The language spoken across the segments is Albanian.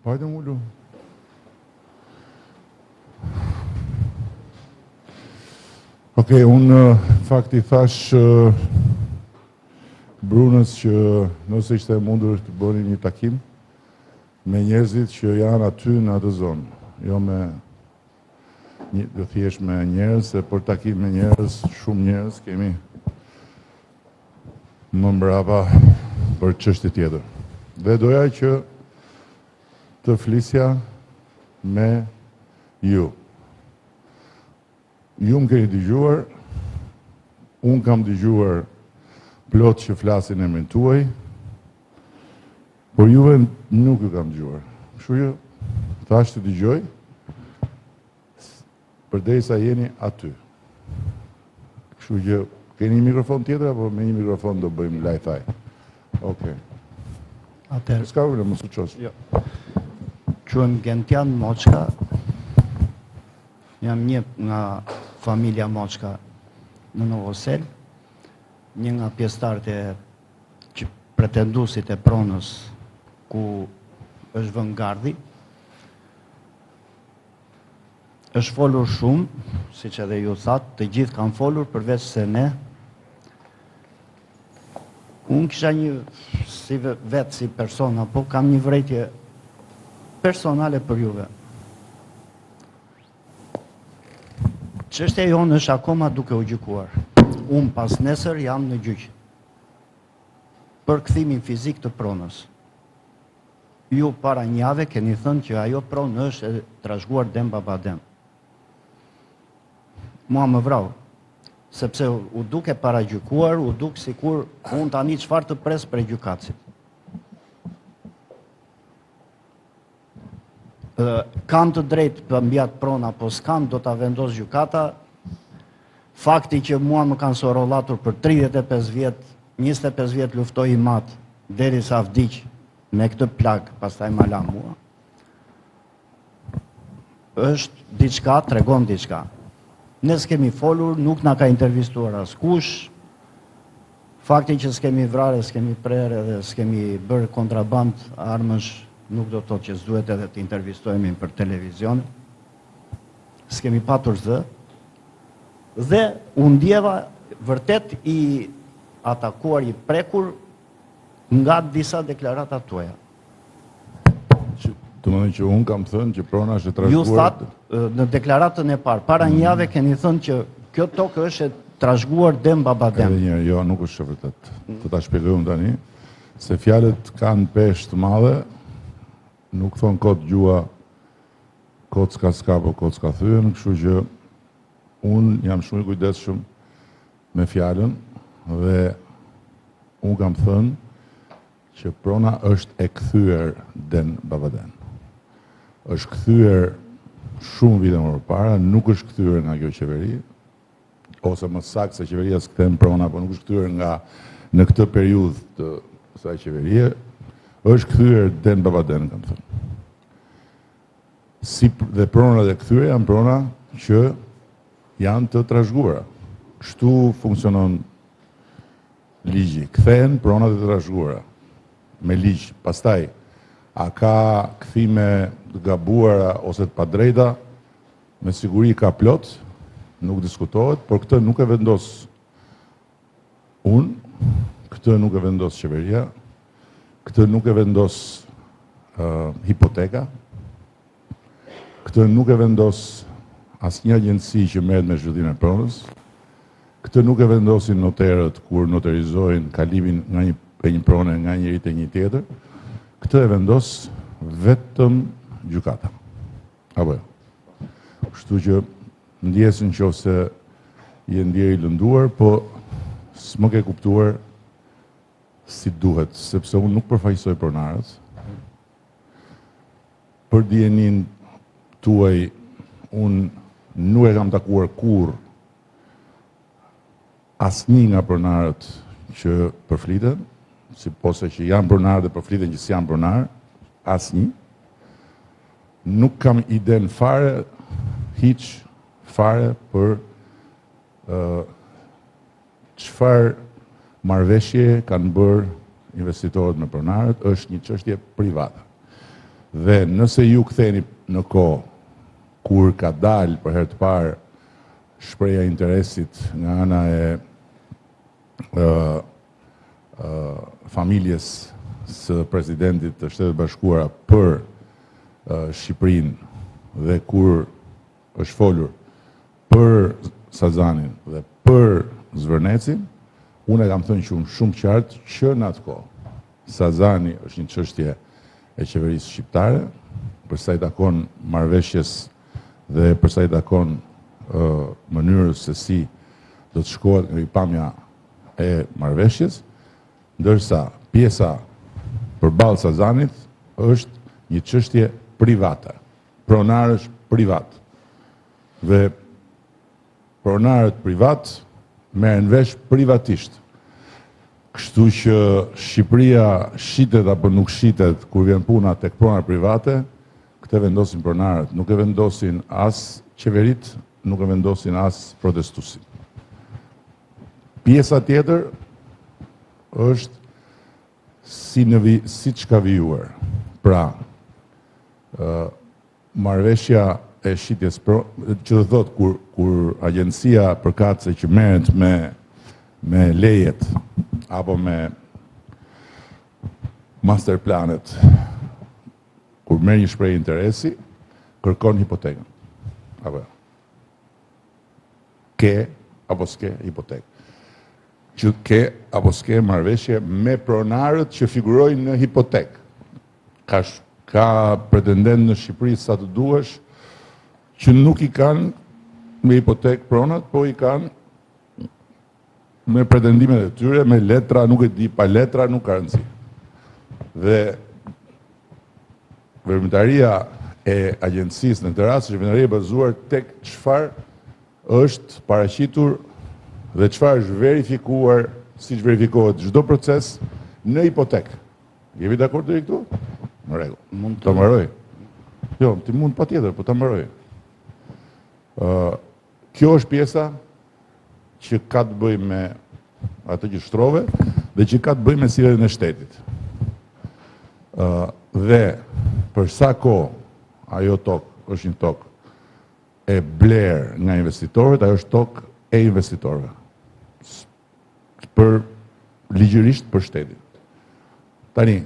Hajde mullu. Okej, unë fakti thash Brunës që nëse ishte mundur të bëni një takim me njerëzit që janë aty në atë zonë, jo me do thjesht me njerëz, se për takim me njerëz, shumë njerëz kemi më mbrapa për çështje tjetër. Dhe doja që të flisja me ju. Ju më keni dëgjuar, unë kam dëgjuar plot që flasin emrin tuaj, por juve nuk ju kam dëgjuar. Kështu që thash të dëgjoj, përderisa jeni aty. Kështu që keni një mikrofon tjetër apo me një mikrofon do bëjmë lajthaj? Okej. Atëherë. S'ka problem, mos u ços. Jo. Quhem Gentian Moçka. Jam një nga familja Moçka në Novosel, një nga pjesëtarët e pretenduesit e pronës ku është vënë gardi. Është folur shumë, siç edhe ju thatë, të gjithë kanë folur përveç se ne. Unë kisha një, si vetë si persona, po kam një vërejtje personale për juve. Çështja jonë është akoma duke u gjykuar. Unë pas nesër jam në gjyq për kthimin fizik të pronës. Ju para një jave keni thënë që ajo pronë është e trashëguar dem baba dem. Mua më vrau, sepse u duke para gjykuar, u duke sikur unë tani çfarë të pres për gjykatësit. Kanë të drejtë për mbi atë pronë apo s'kan, do ta vendos gjykata. Fakti që mua më kanë sorrollatur për 35 vjet, 25 vjet luftoj i mat derisa vdiq me këtë plag, pastaj ma la mua. Është diçka, tregon diçka. Ne s'kemi folur, nuk na ka intervistuar askush. Fakti që s'kemi vrarë, s'kemi prerë dhe s'kemi bërë kontraband armësh, nuk do të thotë që s'duhet edhe të intervistojmë për televizion. S'kemi patur zë. Dhe u ndjeva vërtet i atakuar, i prekur nga disa deklarata tuaja. Të më që unë kam thënë që prona është e trashëguar. Ju thatë në deklaratën e parë, para një jave keni thënë që kjo tokë është e trashëguar dem baba dem. Edhe një, jo, nuk është vërtet. Të ta shpjegojmë tani, se fjalët kanë peshë të madhe, nuk thonë kot gjua, kot s'ka po kot s'ka thyen, kështu që unë jam shumë i kujdesshëm me fjalën dhe unë kam thënë që prona është e kthyer den babaden. Është kthyer shumë vite më parë, nuk është kthyer nga kjo qeveri, ose më saktë se qeveria s'kthen prona, por nuk është kthyer nga në këtë periudhë të kësaj qeverie, është kthyer den babaden, kam thënë. Si dhe pronat e kthyer janë prona që janë të trashëguara. Kështu funksionon ligji. Kthehen pronat e trashëguara me ligj. Pastaj, a ka kthime të gabuara ose të padrejta, me siguri ka plot, nuk diskutohet, por këtë nuk e vendos unë, këtë nuk e vendos qeveria, këtë nuk e vendos hipoteka, këtë nuk e vendos asnjë agjenci që merret me zhvillimin e pronës, këtë nuk e vendosin noterët kur noterizojnë kalimin nga një prone nga njëri te një tjetër, këtë e vendos vetëm gjykata. Apo jo. Kështu që ndjesin nëse je ndjer i lënduar, po s'më ke kuptuar si duhet, sepse unë nuk përfaqësoj pronarët. Për dijenin tuaj, unë nuk e kam takuar kurrë asnjë nga pronarët që përfliten, si pose që janë pronarë dhe përfliten që s'janë pronarë, asnjë. Nuk kam iden fare, hiç fare për çfarë marrëveshje kanë bërë investitorët me pronarët, është një çështje private. Dhe nëse ju ktheni në kohë kur ka dalë për herë të parë shpreha e interesit nga ana e familjes së presidentit të Shtetet Bashkuara për Shqipërinë dhe kur është folur për Sazanin dhe për Zvërnecin, unë e kam thënë shumë qartë që në atë kohë Sazani është një çështje e qeverisë shqiptare, për sa i takon marrëveshjes dhe për sa i takon mënyrës se si do të shkohet nga ripamja e marrëveshjes, ndërsa pjesa përballë Sazanit është një çështje private, pronarësh privat. Dhe pronarët privat merren vesh privatisht. Kështu që Shqipëria shitet apo nuk shitet kur vjen puna tek pronarët private, këtë vendosin pronarët, nuk e vendosin as qeverit, nuk e vendosin as protestuesit. Pjesa tjetër është si që ka vijuar. Pra, marrëveshja e shitjes që do thot kur agjencia përkatëse që merret me lejet apo me master planet, kur merr një shprehje interesi, kërkon hipotekën. Apo ke apo s'ke hipotekë. Që ke apo s'ke marrëveshje me pronarët që figurojnë në hipotekë. Ka pretendent në Shqipëri sa të duash që nuk i kanë me hipotekë pronat, po i kanë me pretendimet e tyre, me letra, nuk e di, pa letra nuk ka rëndësi. Dhe veprimtaria e agjencisë në këtë rast është veprimtaria e bazuar tek çfarë është paraqitur dhe çfarë është verifikuar, siç verifikohet çdo proces në hipotekë. Jemi dakord deri këtu? Në rregull. Mund ta mbaroj? Jo, ti mund patjetër, po ta mbaroj. Kjo është pjesa që ka të bëjë me atë që shtrove dhe që ka të bëjë me sjelljen e shtetit. Dhe për sa kohë ajo tokë është një tokë e bler nga investitorët, ajo është tokë e investitorëve. Për ligjërisht për shtetin. Tani,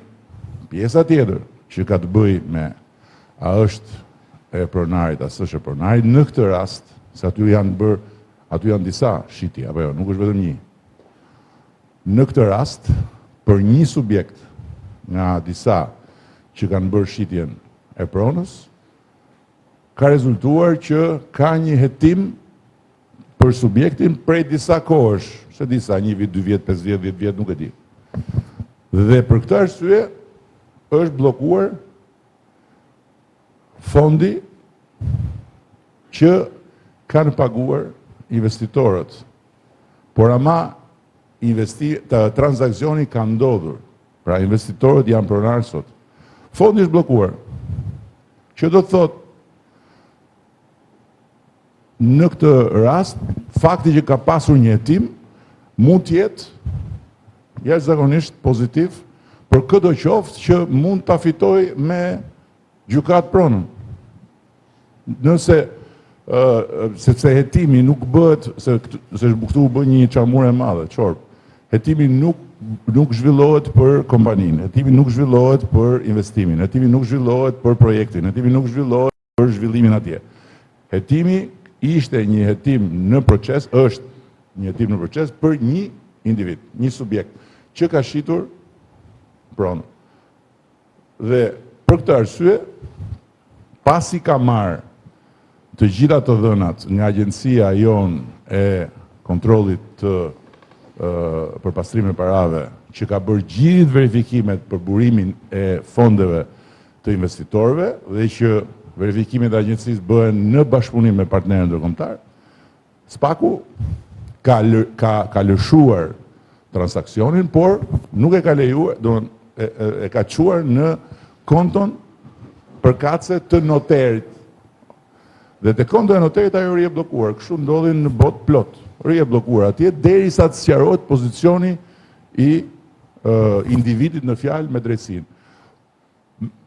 pjesa tjetër që ka të bëjë me a është e pronarit, a s'është e pronarit, në këtë rast, se aty janë disa shitje, apo jo, nuk është vetëm një. Në këtë rast, për një subjekt nga disa që kanë bërë shitjen e pronës, ka rezultuar që ka një hetim për subjektin prej disa kohësh, se disa, 1 vit, 2 vjet, 5 vjet, 10 vjet, nuk e di. Dhe për këtë arsye është bllokuar fondi që kanë paguar investitorët. Por ama transakcioni ka ndodhur. Pra investitorët janë pronarë sot. Fondi është bllokuar. Që do të thotë në këtë rast, fakti që ka pasur një hetim mund të jetë jashtëzakonisht pozitiv për çdo qoftë që mund ta fitojë me gjykat pronën. Nëse sepse hetimi nuk bëhet se këtu u bë një çamur e madhe, çorp. Hetimi nuk zhvillohet për kompaninë, hetimi nuk zhvillohet për investimin, hetimi nuk zhvillohet për projektin, hetimi nuk zhvillohet për zhvillimin atje. Hetimi ishte një hetim në proces, është një hetim në proces për një individ, një subjekt që ka shitur pronë. Dhe për këtë arsye, pasi ka marrë të gjitha të dhënat nga agjencia jonë e kontrollit të përpastrimit parave, që ka bërë gjithë verifikimet për burimin e fondeve të investitorëve dhe që verifikimet e agjencisë bëhen në bashkëpunim me partnerë ndërkombëtar, SPAK-u ka lëshuar transakcionin, por nuk e ka lejuar, e ka çuar në konton përkatëse të noterit. Dhe te konto e noterit ajo rije bllokuar, kështu ndodhin në botë plot. Rije bllokuar atje derisa të sqarohet pozicioni i individit në fjalë me drejtësinë.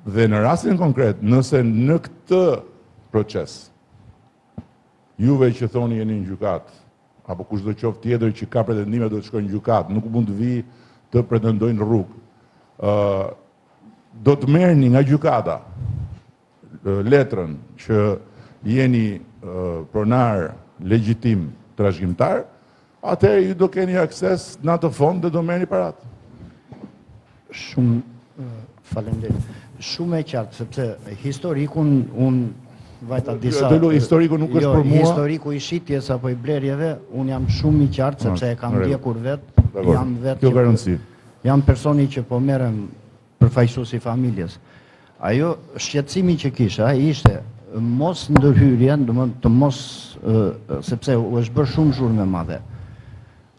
Dhe në rastin konkret, nëse në këtë proces, juve që thoni jeni në gjykat, apo kushdo qoftë tjetër që ka pretendime do të shkojnë në gjykat, nuk mund të vi të pretendojnë rrugë. Do të merrni nga gjykata letrën që jeni pronar legjitim trashëgimtar, atëherë ju do keni akses në atë fond dhe do merrni parat. Shumë faleminderit. Shumë e qartë, sepse historikun unë vajta disa... Historiku nuk është për mua. Historiku i shitjes apo i blerjeve, unë jam shumë i qartë, sepse e kam ndjekur vetë, jam vetë jam personi që po merrem përfaqësues i familjes. Ajo shqetësimi që kisha ishte mos ndërhyrje, domethënë të mos sepse u është bërë shumë zhurmë e madhe.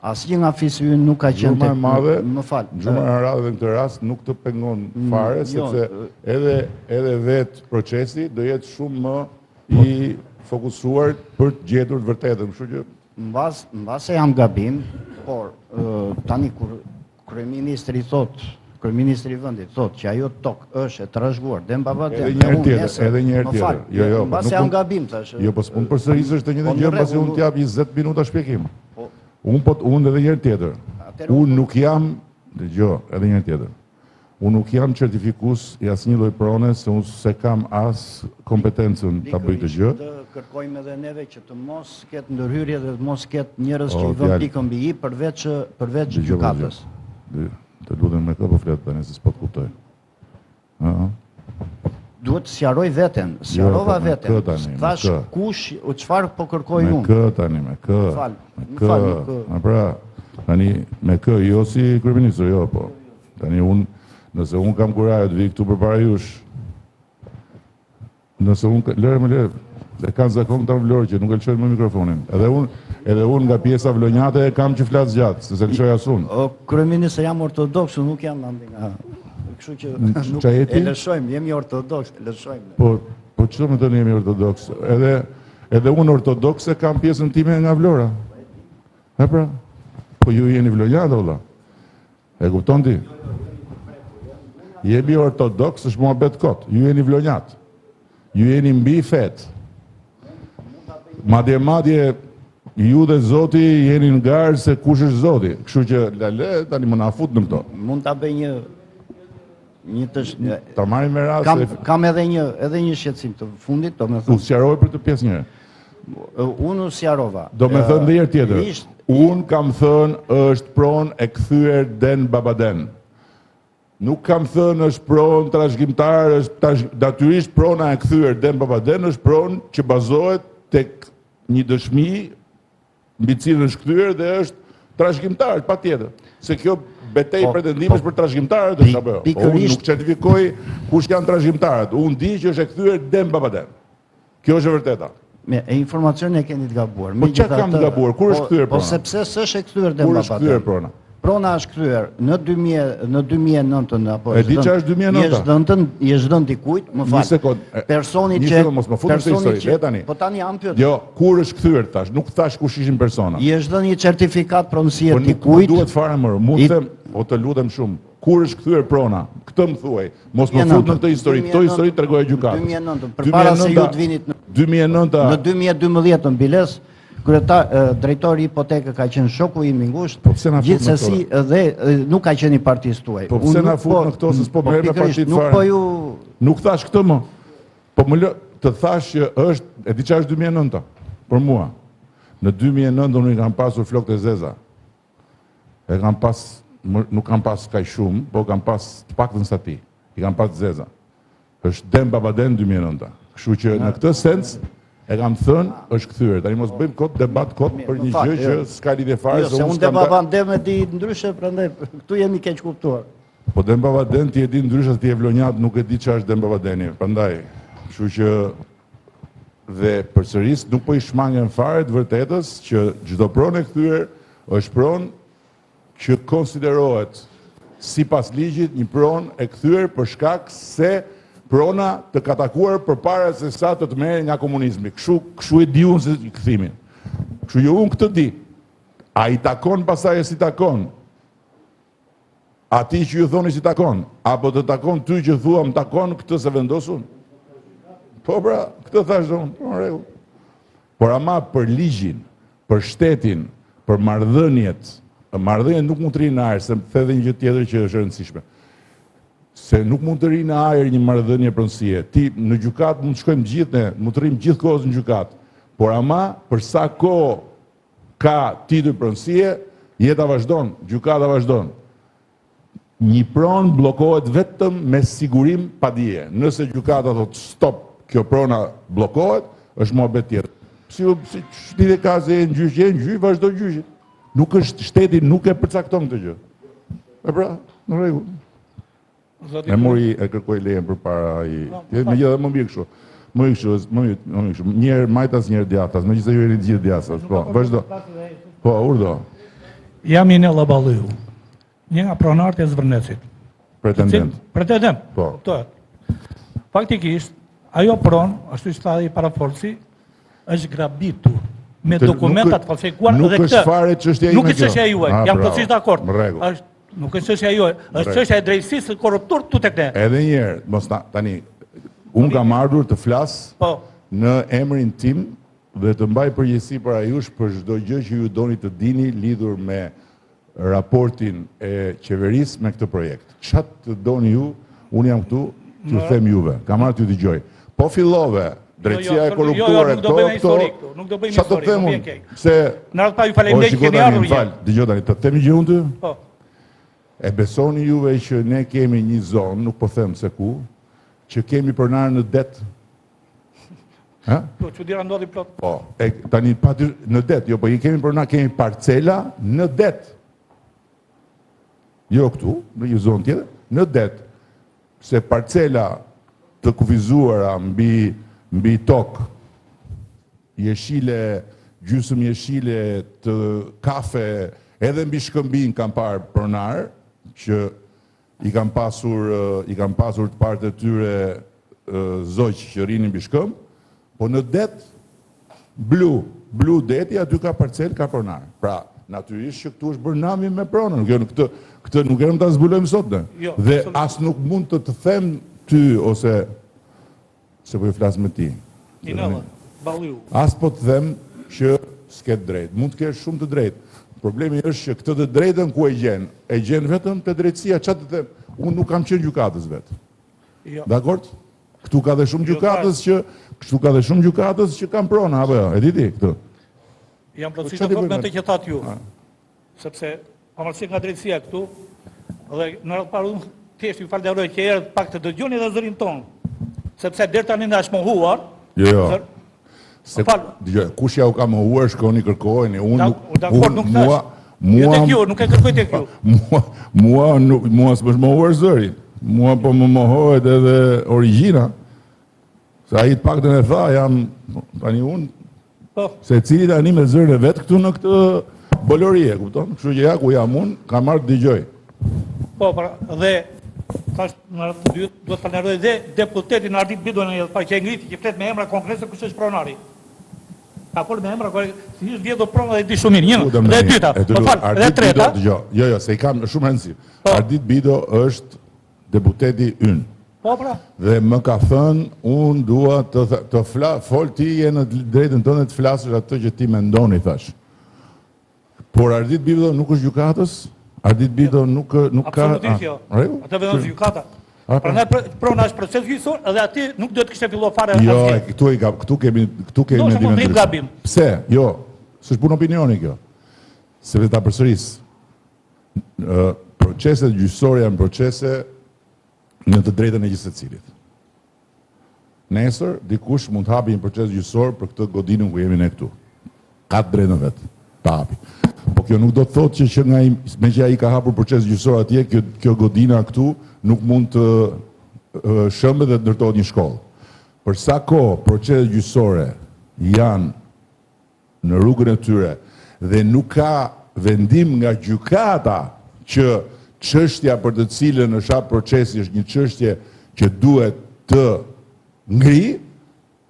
Asnjë nga fisi ynë nuk ka qenë tek madhe. Më fal. Zhurma e radhë në këtë rast nuk të pengon fare, sepse edhe vetë procesi do jetë shumë më i fokusuar për të gjetur të vërtetën, kështu që mbase jam gabim, por tani kur kryeministri kryeministri i vendit thot që ajo tokë është e trashëguar Dembabadeni. Edhe një herë tjetër. Jo, mbase jam gabim tash. Jo, po s'mund përsërisësh të njëjtën gjë pasi unë t'jap 20 minuta shpjegim. Unë edhe një herë tjetër. Unë nuk jam, dëgjoj, edhe një herë tjetër. Unë nuk jam certifikues i asnjë lloj prone, se unë se kam as kompetencën ta bëj të gjë. Të kërkojmë edhe neve që të mos ketë ndërhyrje dhe të mos ketë njerëz që i vën pikën mbi i përveç gjykatës. Të lutem me kë po flet tani se s'po të kuptoj. Duhet të sqaroj veten, sqarova veten. Thash kush, çfarë po kërkoj unë. Me kë tani, me kë. Pra, tani me kë, jo si kryeministër, jo po. Tani unë, nëse unë kam kurajo të vi këtu përpara jush, nëse unë, lërë, dhe kanë zakon të vlorë që nuk e lëshojnë më mikrofonin. Edhe unë nga pjesa vlonjate e kam që flasë gjatë, se se lëshoj asun. Kryeministër, jam ortodoksu, nuk jam andi nga... Kështu që nuk e lëshojmë, jemi ortodoks, lëshojmë. Po qëto me të një jemi ortodoks? Edhe unë ortodoks e kam pjesën time nga vlora. E pra? Po ju jeni vlonjate, ola? E kupton ti? Jemi ortodoks, është mua bet kot. Ju jeni vlonjat. Ju jeni mbi fet. Madje, ju dhe Zoti jeni në garë se kush është Zoti. Kështu që, lale, tani më na fut në këto. Mund ta bëj një ta marrim me rast. Kam edhe një shqetësim të fundit, domethënë. U sqaroj për të pjesë njëre. Unë u sqarova. Domethënë edhe herë tjetër. Unë kam thënë është pronë e kthyer Dembabadeni. Nuk kam thënë është pronë trashëgimtar, është natyrisht prona e kthyer Dembabadeni është pronë që bazohet tek një dëshmi mbi cilën është kthyer dhe është trashëgimtar, patjetër. Se kjo betejë pretendimesh për trashëgimtarët është apo jo. Unë nuk certifikoj kush janë trashëgimtarët. Unë di që është e kthyer Dembabadeni. Kjo është e vërteta. Me informacionin e keni të gabuar. Po çka kam të gabuar? Kur është kthyer prona? Po sepse s'është e kthyer Dembabadeni. Kur është kthyer prona? Prona është kthyer në 2009 apo e di çfarë është 2009? Jesh dhënë dikujt, më fal. Personi që mos më futem në histori, tani. Po tani jam pyet. Jo, kur është kthyer tash? Nuk thash kush ishin persona. Jesh dhënë një certifikat pronësie dikujt. Po duhet fare më. Mund të them, o të lutem shumë. Kur është kthyer prona? Këtë më thuaj. Mos më fut në këtë histori. Këto histori tregoj gjykat. 2009, përpara se ju të vinit në 2009. Në 2012 në Biles, drejtori i hipotekë ka qenë shoku im i ngushtë, gjithsesi dhe nuk ka qenë i partisë tuaj. Po pse na fut në këto se s'po merr me partitë fare? Nuk po ju nuk thash këtë më. Po më lë të thash që është, e di çfarë është 2009 për mua. Në 2009 unë kam pasur flokët e zeza. E kam pas, nuk kam pas kaq shumë, po kam pas të paktën sa ti. I kam pas zeza. Është Dembabadeni 2009. Kështu që në këtë sens e kam thënë, është kthyer. Tani mos bëjmë kot debat për një gjë që s'ka lidhje fare. Se unë Dembabadeni di ndryshe, prandaj këtu jemi keq kuptuar. Po Dembabadeni ti e di ndryshe, ti e vlonjat, nuk e di çfarë është Dembabadeni. Prandaj, kështu që dhe përsëris nuk po i shmangen fare të vërtetës që çdo pronë e kthyer është pronë që konsiderohet sipas ligjit një pronë e kthyer për shkak se prona të katakuar për para se sa të merë nga komunizmi. Kështu e di unë se këthimin. Kështu jo unë këtë di. A i takon pasaj e si takon. ati që ju thoni si takon, apo të takon ty që thua më takon këtë se vendosun? Po pra, këtë thash dhe unë, po në rregull. Por ama për ligjin, për shtetin, për marrëdhëniet nuk mund të rinë në ajër, se më the dhe një gjë tjetër që është e rëndësishme. Se nuk mund të rinë në ajër një marrëdhënie pronësie. Ti në gjykat mund të shkojmë gjithë ne, mund të rrim gjithë kohës në gjykat. Por ama për sa kohë ka titull pronësie, jeta vazhdon, gjykata vazhdon. Një pronë bllokohet vetëm me sigurim pa dije. Nëse gjykata thotë stop, kjo prona bllokohet, është mohabet tjetër. Si shtite ka se në gjyq, vazhdo gjyqi. Nuk është shteti, nuk e përcakton këtë gjë. E pra, në rregull. E mori e kërkoj lejen përpara ai. Me gjithë më mirë kështu. Më kështu. Njëherë majtas, njëherë djathtas, megjithëse ju jeni të gjithë djathtas. Po, vazhdo. Po, urdo. Jam i Nella Balliu, një nga pronarët e Zvërnecit. Pretendent. Pretendent. Po. Faktikisht, ajo pronë, ashtu që tha i paraforci, është grabitur me dokumentat falsifikuar dhe këtë. Nuk është fare çështja ime kjo. Nuk është çështja juaj, jam plotësisht dakord. Nuk është çështja juaj, është çështja e drejtësisë së korruptur këtu tek ne. Edhe një herë, mos tani, unë kam ardhur të flas në emrin tim dhe të mbaj përgjegjësi para jush për çdo gjë që ju doni të dini lidhur me raportin e qeverisë me këtë projekt. Çfarë të doni ju, unë jam këtu t'ju them juve. Kam ardhur t'ju dëgjoj. Po fillove drejtësia e korruptuar nuk do bëjmë historik këtu, nuk do bëjmë historik. Çfarë do them unë? Se në radhë pa ju faleminderit që keni ardhur jam. Dëgjoj tani, të them një gjë unë ty? Po. E besoni juve që ne kemi një zonë, nuk po them se ku, që kemi pronar në det? Po, çuditëra ndodhi plot. Po, tani në det, jo, po i kemi pronar, kemi parcela në det. Jo këtu, në një zonë tjetër, në det. Se parcela të kufizuara mbi tokë, jeshile, gjysmë jeshile të kafe, edhe mbi Shkëmbin kam parë pronar, që i kam pasur të partë e tyre zoq që rinin mbi Shkëmb, po në det, blu deti, aty ka parcel, ka pronar. Pra, natyrisht që këtu është bërë nami me pronën, këtë nuk erëm të zbulojmë sot ne. Dhe as nuk mund të them ty, ose se po i flasë me ti. As po të them që s'ket drejt. Mund të kesh shumë të drejt. Problemi është që këtë të drejtën ku e gjen vetëm të drejtësia, që të them, unë nuk kam qenë gjykatës vetë. Dakord? Këtu ka dhe shumë gjykatës që kam prona, apo jo, e diti këtu? Jam plotësisht dakord me të që thatë ju, sepse pavarësisht nga drejtësia këtu, dhe në radhë parë unë thjesht ju falenderoj që erët pak të dëgjoni dhe zërin tonë, sepse deri tani na është mohuar. Jo. Kush ja u ka mohuar, shkoni kërkojeni, unë nuk e kërkoj tek ju. Mua s'më mohuar zëri, mua po më mohohet edhe origjina, se ai të paktën e tha, jam tani unë, se cili tani me zërin e vetë këtu në këtë bolorie, kupton? Kështu që ja ku jam unë, kam marrë të dëgjoj. Po, dhe tash në radhë të dytë, do të falenderoj dhe deputetin Ardit Bidon që e ngriti që flet me emra konkrete kush është pronari. Ka fol me emra, si është vjedhur prona dhe di shumë mirë. Një, dhe e dyta, po fal, dhe e treta. Jo, se i kam shumë rëndësi. Ardit Bido është deputeti ynë. Po, pra. Dhe më ka thënë, unë dua të fol ti je në drejtën tënde të flasësh atë që ti mendoni, thash. Por Ardit Bido nuk është gjykatës, Ardit Bido nuk ka... Absolutisht jo. Atë vendon gjykata. Prandaj prona është proces gjyqësor dhe aty nuk duhet të kishte filluar fare asgjë. Jo, këtu kemi mendim. Pse? Jo, s'është punë opinioni kjo. Sepse ta përsëris. Proceset gjyqësore janë procese në të drejtën e gjithë secilit. Nesër dikush mund të hapi një proces gjyqësor për këtë godinën ku jemi ne këtu. Ka të drejtën vetë, ta hapi. Po kjo nuk do të thotë që me që ai ka hapur proces gjyqësor atje, kjo godina këtu nuk mund të shëmbet dhe të ndërtohet një shkollë. Për sa kohë proceset gjyqësore janë në rrugën e tyre dhe nuk ka vendim nga gjykata që çështja për të cilën është hap procesi është një çështje që duhet të ngri,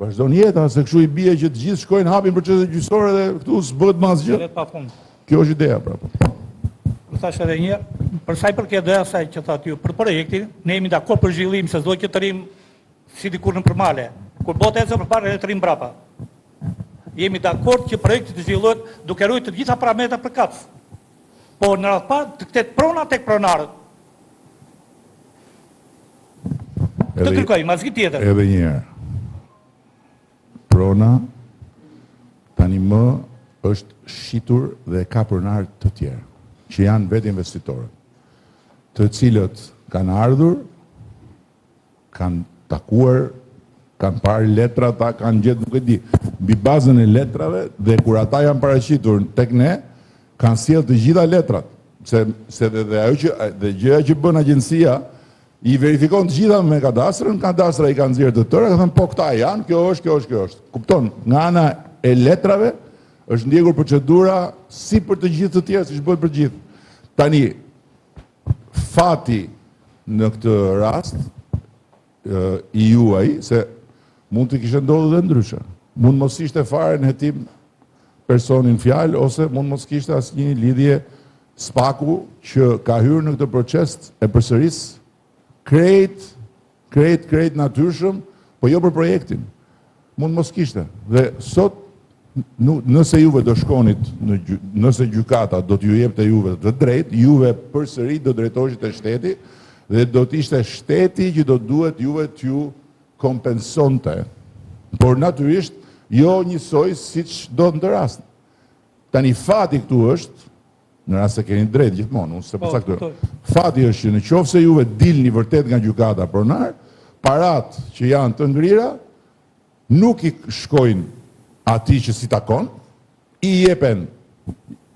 vazhdon jeta, se kështu i bie që të gjithë shkojnë hapin proceset gjyqësore dhe këtu s'bëhet më asgjë. Kjo është ideja prapë. thash edhe një, për sa i përket dhe asaj që thatë ju, për projektin, ne jemi dakord për zhvillim, se s'do që të rrim si dikur në përmale. Kur botë ecë përpara ne të rrim brapa. Jemi dakord që projekti të zhvillohet duke ruajtur të gjitha parametrat për kaps. Po në radhë parë të ketë prona tek pronarët. Të kërkojmë asgjë tjetër. Edhe një herë. Prona tani më është shitur dhe ka pronar të tjerë, që janë vetë investitorët, të cilët kanë ardhur, kanë takuar, kanë parë letra, ta kanë gjetë, nuk e di, mbi bazën e letrave, dhe kur ata janë paraqitur tek ne, kanë sjellë të gjitha letrat, se dhe gjëja që bën agjencia, i verifikon të gjitha me kadastrën, kadastra i kanë nxjerrë të tëra, ka thënë po këta janë, kjo është. Kupton, nga ana e letrave është ndjekur procedura si për të gjithë të tjerë, siç bëhet për gjithë. Tani fati në këtë rast i juaj, se mund të kishte ndodhur dhe ndryshe. Mund mos ishte fare në hetim personin fjalë, ose mund mos kishte asnjë lidhje spaku që ka hyrë në këtë proces e përsëris krejt natyrshëm, po jo për projektin. Mund mos kishte. Dhe sot, nëse juve do shkonit, nëse gjykata do t'ju jepte juve të drejtë, juve përsëri do drejtoheshit e shteti, dhe do t'ishte shteti që do duhet juve t'ju kompensonte. Por natyrisht, jo njësoj siç do në të rast. Tani fati këtu është, në rast se keni drejt gjithmonë, unë se përcaktoj. Fati është që në qoftë se juve dilni vërtet nga gjykata pronar, parat që janë të ngrira nuk i shkojnë atij që si takon, i jepen,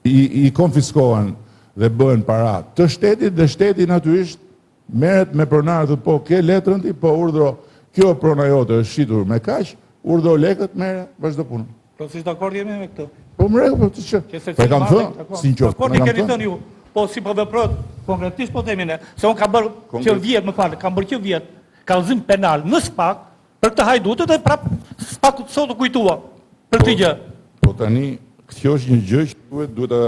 i konfiskohen dhe bëhen para të shtetit, dhe shteti natyrisht merret me pronarët, po ke letrën ti, po urdhro, kjo prona jote është shitur me kaq, urdhro lekët, merre, vazhdo punën. Po si dakord jemi me këtë? Po më rregull, po të çë. Po kam thënë, sinqert. Dakord i keni thënë ju. Po si po veprot, konkretisht po themi ne, se unë kam bërë që vjet, më fal, kam bërë që vjet, kallëzim penal në SPAK për këtë hajdutët, dhe prap SPAK sot u kujtua për këtë gjë. Po tani, kjo është një gjë që duhet ta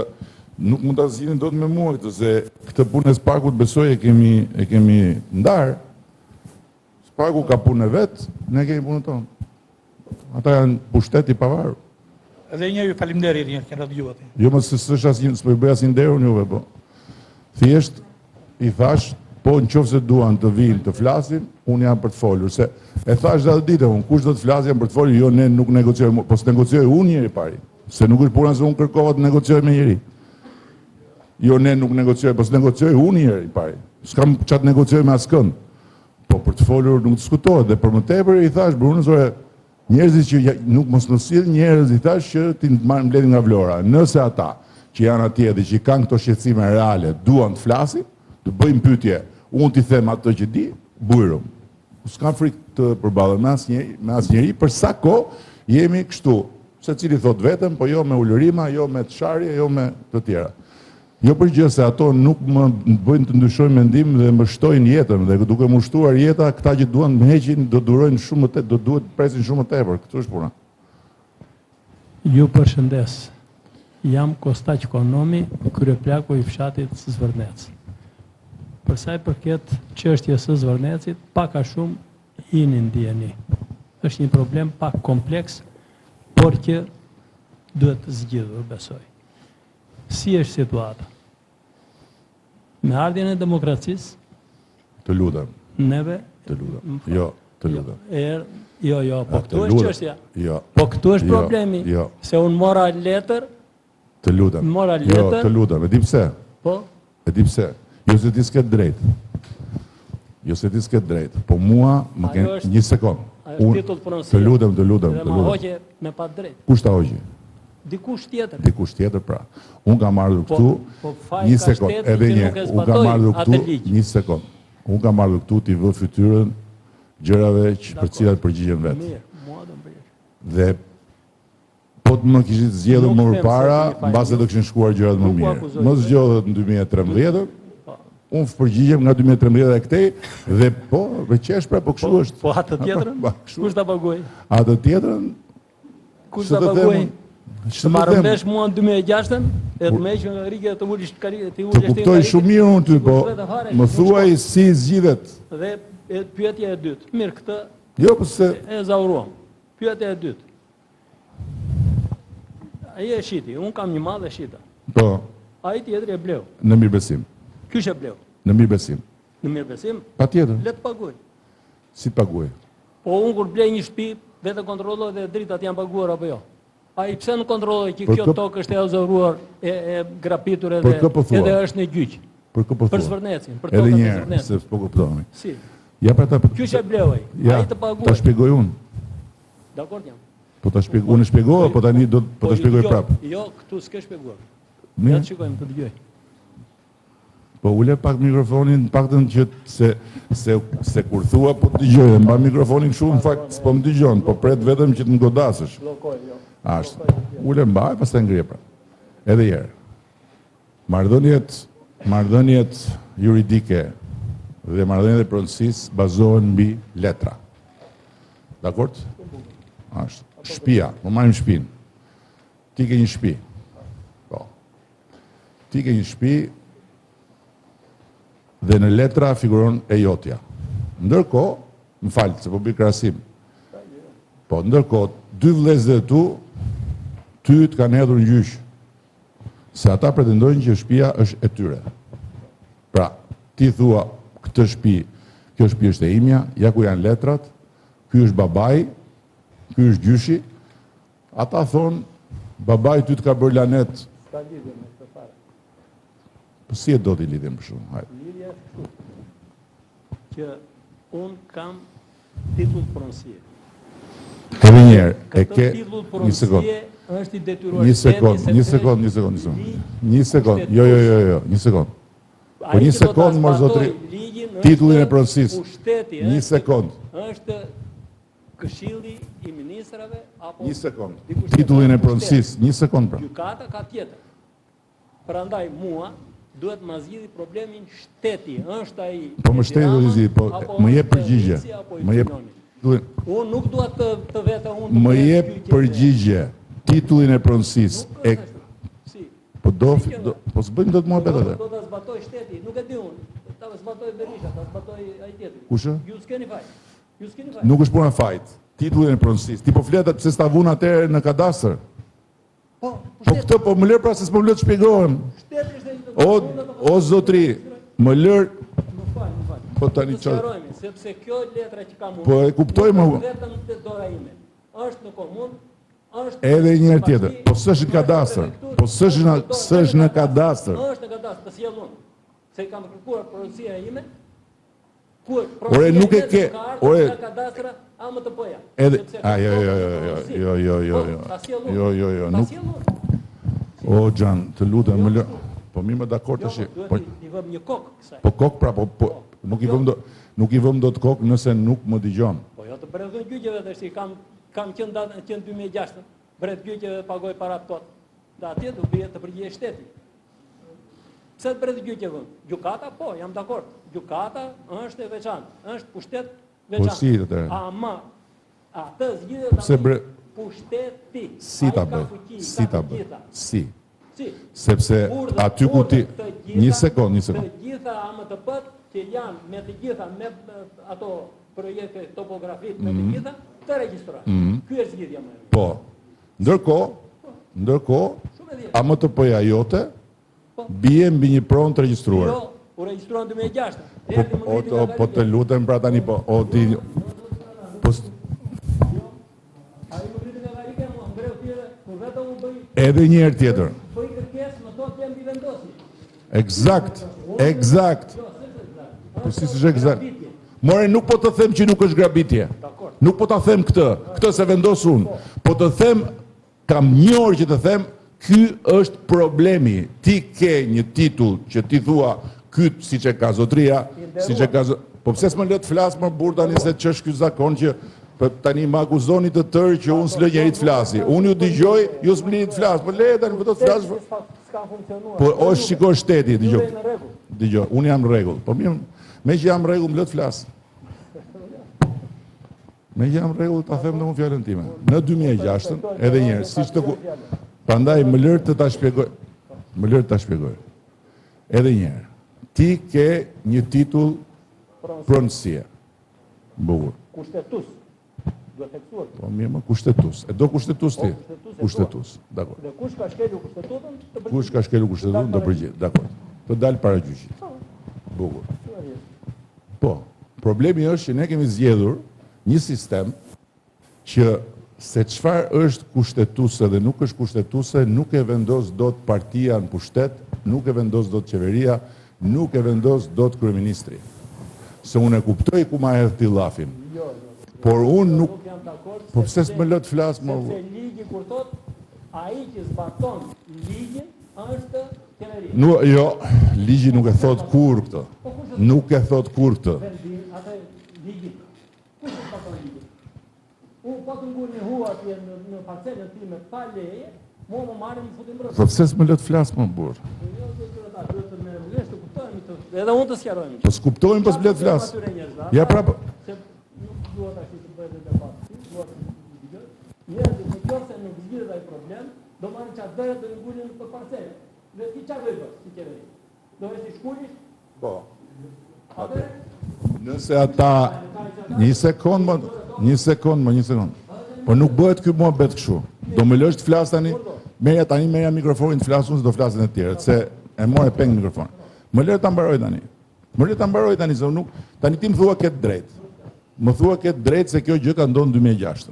nuk mund ta zgjidhni dot me mua këtë, se këtë punë e SPAK-ut besoj e kemi ndar. SPAK-u ka punën e vet, ne kemi punën tonë. Ata janë pushtet i pavarur. Edhe një ju faleminderit një që na dëgjuat. Jo, më s'është asnjë, s'po i bëj asnjë nderun juve, po. Thjesht i thash, po nëse duan të vinë të flasin, unë jam për të folur, se e thash atë ditë, unë kush do të flasë jam për të folur, jo ne nuk negociojmë, po s'negocioj unë njëri pari, se nuk është puna se unë kërkova të negocioj me njëri. Jo ne nuk negocioj, po s'negocioj unë njëri pari. S'kam çat negocioj me askënd. Po për të folur nuk diskutohet, dhe për më tepër i thash Brunësore, njerëzit që nuk mos në sill, njerëz i thash që ti marrin mbledhjen nga Vlora. Nëse ata që janë atje dhe që kanë këto shqetësime reale duan të flasin, të bëjmë pyetje, unë t'i them atë që di, bujrum. S'kam frikë të përballem me asnjëri, për sa kohë jemi kështu, secili thot vetëm, po jo me ulërima, jo me të sharje, jo me të tjera. Jo për gjë se ato nuk më bëjnë të ndryshoj mendim dhe më shtojnë jetën, dhe duke më shtuar jeta, këta që duan më heqin, do durojnë shumë të do duhet presin shumë të tepër. Këtë është puna. Ju përshëndes. Jam Kostaq Konomi, kryeplaku i fshatit Zvërnec. Për sa i përket çështjes së Zvërnecit, pak a shumë jeni ndjeni. Është një problem pak kompleks, por që duhet zgjidhur, besoj. Si është situata? Me ardhjen e demokracisë, të lutem. Neve? Të lutem. Jo, të lutem. Jo, po këtu është çështja. Jo. Po këtu është problemi. Jo. Se unë mora letër. Të lutem. Mora letër. Jo, të lutem. E di pse? Po. E di pse? Jo se ti s'ke drejt. Jo se ti s'ke drejt. Po mua më ke një sekond. Të lutem. Dhe ma hoqe me pa drejt. Kush ta hoqe? Dikush tjetër. Dikush tjetër, pra. Unë kam ardhur këtu, një sekond, edhe një, unë kam ardhur këtu, një sekond. Unë kam ardhur këtu t'i vë fytyrën gjërave për cilat përgjigjen vetë. Dhe po të më kishit zgjedhur më përpara, mbase do kishin shkuar gjërat më mirë. Më zgjedhët në 2013, unë përgjigjem nga 2013 e këtej, dhe po, veqesh pra, po kështu është. Po atë tjetërën? Kush ta paguaj? Atë tjetërën? Kush ta paguaj? Të marrë mbesh mua në 2006-ën, e të meqë nga rike të ullisht të kuptoj shumë mirë unë ty, po më thuaj si zgjidhet. Dhe pyetja e dytë. Mirë, këtë Jo, po se e zauruam. Pyetja e dytë. Ai e shiti, unë kam një madhe shita. po, Ai tjetri e bleu. në mirëbesim. Ky e bleu. Në mirëbesim. Në mirëbesim, Patjetër. le të paguaj. Si paguaj? Po unë kur blej një shtëpi, vetë kontrolloj dhe dritat janë paguar apo jo. Ai pse në kontrolloj që kjo tokë është e zauruar, e grapitur edhe është në gjyq. Për kë po thua? Për Zvërnecin, për Edhe tokën e një herë, Zvërnecit. se po kuptohemi. Si? Ja pra ta. Ky e bleu ai. Ai të paguaj. Ta shpjegoj unë. Dakord jam. Po ta shpjegoj, unë shpjegova, po tani do po ta shpjegoj prapë. Jo, këtu s'ke shpjeguar. Mirë. Ja të shikojmë, të dëgjoj. Po ule pak mikrofonin, paktën që se kur thua po të dëgjoj, mba mikrofonin kështu në fakt s'po më dëgjon, po pret vetëm që të më godasësh. Llokoj, jo. Ashtë. Ule mbaj, pastaj ngrihe pra. Edhe herë. Marrëdhëniet juridike dhe marrëdhëniet e pronësisë bazohen mbi letra. Dakord? Ashtë. Shtëpia, më marrim shtëpinë. Ti ke një shtëpi. Po. Ti ke një shtëpi dhe në letra figuron e jotja. Ndërkohë, më falë, se po bëj krahasim. Po, ndërkohë, dy vëllezërit tu, ty të kanë hedhur në gjyq. Se ata pretendojnë që shtëpia është e tyre. Pra, ti thua, këtë shtëpi, kjo shtëpi është e imja, ja ku janë letrat, ky është babai, ky është gjyshi. Ata thonë, babai ty të ka bërë lanet. Ka lidhje me këtë fare. Po si e do t'i lidhjem për shumë? Hajde. Lidhja është kështu. Që unë kam titull pronësie. Edhe një herë, e Këtë ke titull një sekond. pronësie është i detyruar. Një sekond. Një sekond. Po një sekond, mor zotri. Titullin e pronësisë. Një sekond. Është Këshilli i Ministrave apo Një sekond. Titullin e pronësisë. Një sekond pra. Gjykata ka tjetër. Prandaj mua duhet ma zgjidhi problemin shteti. Është ai. Po më shteti do t'i zgjidhi, po më jep përgjigje. Më jep. Unë nuk dua të vete unë. Më jep përgjigje. Titullin e pronësisë. Si. Po po s'bëjmë dot muhabet atë. Do ta zbatoj shteti, nuk e di unë. Ta zbatoj Berisha, ta zbatoj ai tjetri. Kush? Ju s'keni faj. Nuk është puna fajt. Titullin e pronësisë. Ti po fletat pse s'ta vun atëherë në kadastër. Po këtë po më lër pra se s'po më lë të shpjegohem. O zotri, më lër. Po tani çfarë? Sepse kjo letra që kam unë. Po e kuptoj më. Vetëm te dora ime. Është në komunë. Edhe një herë tjetër. Po s'është në kadastër. Po s'është në kadastër. Është në kadastër, të sjell unë. Se kam kërkuar pronësia ime. Ore nuk e ke. Ore kadastra AMTP-ja. Edhe jo. Nuk. O Xhan, të lutem më lë. Po mi më dakord tash. Po i vëm një kokë kësaj. Po kokë pra, po nuk i vëm dot kokë nëse nuk më dëgjon. Po jo të brezon gjyqeve tash, kam qenë 2006, bret gjyqeve pagoj para tot. Dhe atje do bie të përgjigje shteti. Pse të bret gjyqeve? Gjykata po, jam dakord. Gjykata është e veçantë, është pushtet veçantë. Po si atë? Ama atë zgjidhet pushteti. Si ta bë? Si? Si? Sepse aty ku ti një sekond. Të gjitha AMTP-t që janë me të gjitha me ato projekte topografit me të gjitha të regjistrojnë. Ky është zgjidhja më e mirë. Po. Ndërkohë, AMTP-ja jote bie mbi një pronë të regjistruar. Jo, u regjistruan 2006. Po të lutem pra tani po. O ti edhe një herë tjetër. Eksakt. Po si s'është eksakt. More nuk po të them që nuk është grabitje. Nuk po të them këtë se vendos unë. Po të them, kam një orë që të them, ky është problemi. Ti ke një titull që ti thua, kyt si që ka zotria, si që ka zotria. Po pse s'më lë të flasë më burë tani se që është ky zakon që tani më akuzoni të tërë që unë s'lë njeri të flasi. Unë ju dëgjoj, ju s'më lini të flasë. Po le tani po të flasë. Po është shiko shteti, dëgjoj. Dëgjoj, unë jam rregull. Po mirë, me që jam rregull më lë të flasë. Me jam rregull ta them dhe unë fjalën time. Në 2006, edhe një herë, siç të prandaj më lër të ta shpjegoj. Më lër të ta shpjegoj. Edhe një herë. Ti ke një titull pronësie. Bukur. Kushtetus. Duhet theksuar. Po mirë, më kushtetus. E do kushtetus ti? Kushtetus. Dakor. Dhe kush ka shkelur kushtetutën? Kush ka shkelur kushtetutën do përgjigjet. Dakor. Të dal para gjyqit. Bukur. Po, problemi është që ne kemi zgjedhur një sistem që se çfarë është kushtetuese dhe nuk është kushtetuese nuk e vendos dot partia në pushtet, nuk e vendos dot qeveria, nuk e vendos dot kryeministri. Se unë e kuptoj ku ma hedh ti llafin. Por unë nuk... Po pse s'më lë të flas më? Sepse ligji kur thot ai që zbaton ligjin është qeveria. Jo, ligji nuk e thot kur këtë. Nuk e thot kur këtë. Atë ligji. Kush e zbaton ligjin? Unë po të ngurë një hua atje në parcelën time pa leje, mua më marrin më futin brenda. Po pse s'më lë të flas më burr? Duhet të më vlesh të kuptojmë të. Edhe unë të sqarojmë. Po s'kuptojmë pas blet flas. Ja prapë. Duhet ashtu të bëhet debat. Duhet të dëgjoj. Njerëzit nëse nuk zgjidhet ai problem, do marrin çfarë bëhet do ngulin për parcelë. Dhe ti çfarë bëj si qeveri? Do vësh shkulish? Po. Nëse ata një sekond. Po nuk bëhet ky muhabet kështu. Do më lësh të flas tani? Merja mikrofonin të flas unë se do flasin e tjerët, se e morë peng mikrofon. Më lër ta mbaroj tani. Se nuk tani ti më thua këtë drejt. Më thua këtë drejt se kjo gjë ka ndodhur në 2006.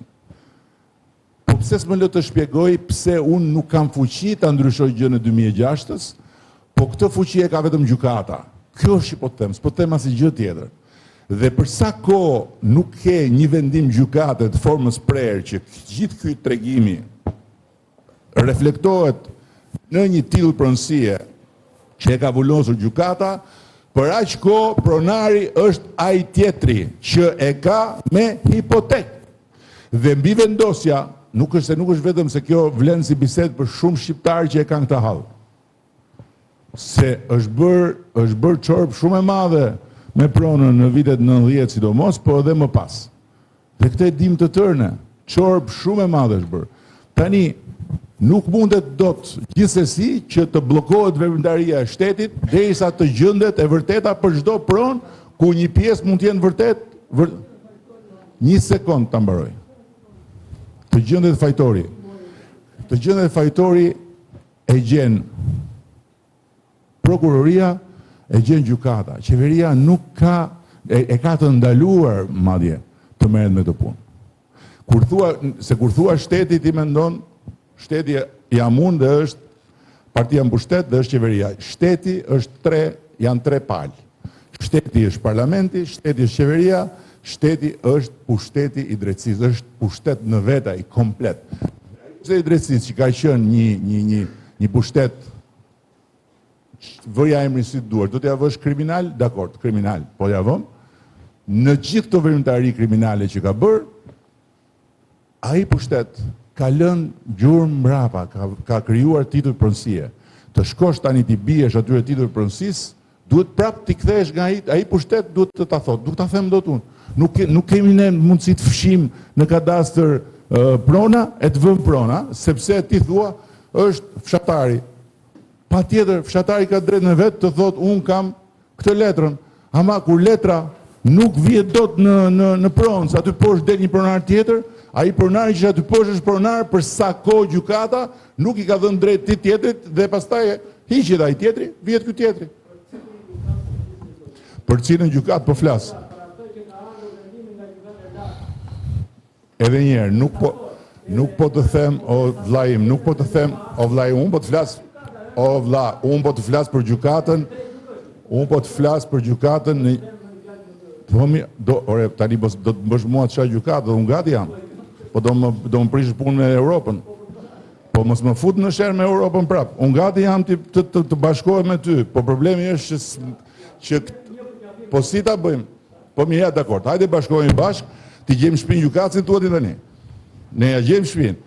Po pse s'më lë të shpjegoj pse unë nuk kam fuqi ta ndryshoj gjën në 2006-s, po këtë fuqi e ka vetëm gjykata. Kjo është që po të them, s'po të them asnjë gjë tjetër. Dhe për sa kohë nuk ke një vendim gjykate të formës prerë që gjithë ky tregimi reflektohet në një titull pronësie që e ka vullosur gjykata, për aq kohë pronari është ai tjetri që e ka me hipotekë. Dhe mbi vendosja nuk është vetëm se kjo vlen si bisedë për shumë shqiptarë që e kanë këtë hall. Se është bërë çorp shumë e madhe me pronën në vitet 90 sidomos, po edhe më pas. Dhe këtë e dim të tërë ne, çorp shumë e madhe është bërë. Tani nuk mundet dot gjithsesi që të bllokohet veprimtaria e shtetit derisa të gjendet e vërteta për çdo pronë ku një pjesë mund të jenë vërtet. Një sekond ta mbaroj. Të gjendet fajtori. Të gjendet fajtori e gjen prokuroria, e gjen gjykata. Qeveria nuk ka e ka të ndaluar madje të merret me të punë. Kur thua shteti ti mendon shteti jam unë dhe është partia në pushtet dhe është qeveria. Shteti është janë tre palë. Shteti është parlamenti, shteti është qeveria, shteti është pushteti i drejtësisë, është pushtet në veta i komplet. Pushteti i drejtësisë që ka qenë një pushtet vëja emrin si duar, do t'ja vësh kriminal, dakord, kriminal, po ja vëm, në gjithë të veprimtari kriminale që ka bërë, ai pushtet ka lënë gjurmë mbrapa, ka krijuar titull pronësie. Të shkosh tani ti biesh atyre titull pronësisë, duhet prapë t'i kthesh nga ai pushtet, duhet të ta thotë, nuk ta them dot unë. Nuk kemi ne mundësi të fshim në kadastër prona e të vëmë prona, sepse ti thua është fshatari. Patjetër fshatari ka drejt në vetë të thotë unë kam këtë letrën, ama kur letra nuk vjet dot në pronë, aty poshtë del një pronar tjetër, ai pronari që aty poshtë është pronar për sa kohë gjykata nuk i ka dhënë drejt ti tjetrit dhe pastaj hiqet ai tjetri, vjet ky tjetri. Për cilën gjykat po flas? Edhe një herë, nuk po të them o vllai im, nuk po të them o vllai, unë po të flas o vlla, unë po të flas për gjykatën, unë po të flas për gjykatën në tani do të bësh mua të çaj gjykatë dhe unë gati jam. Po do më prish punën me Europën. Po mos më fut në sherr me Europën prap. Unë gati jam të bashkohem me ty. Po problemi është që po si ta bëjmë? Po mirë, dakord. Hajde bashkohemi bashk, ti gjejmë shtëpinë gjykatësit tuaj tani. Ne ja gjejmë shtëpinë.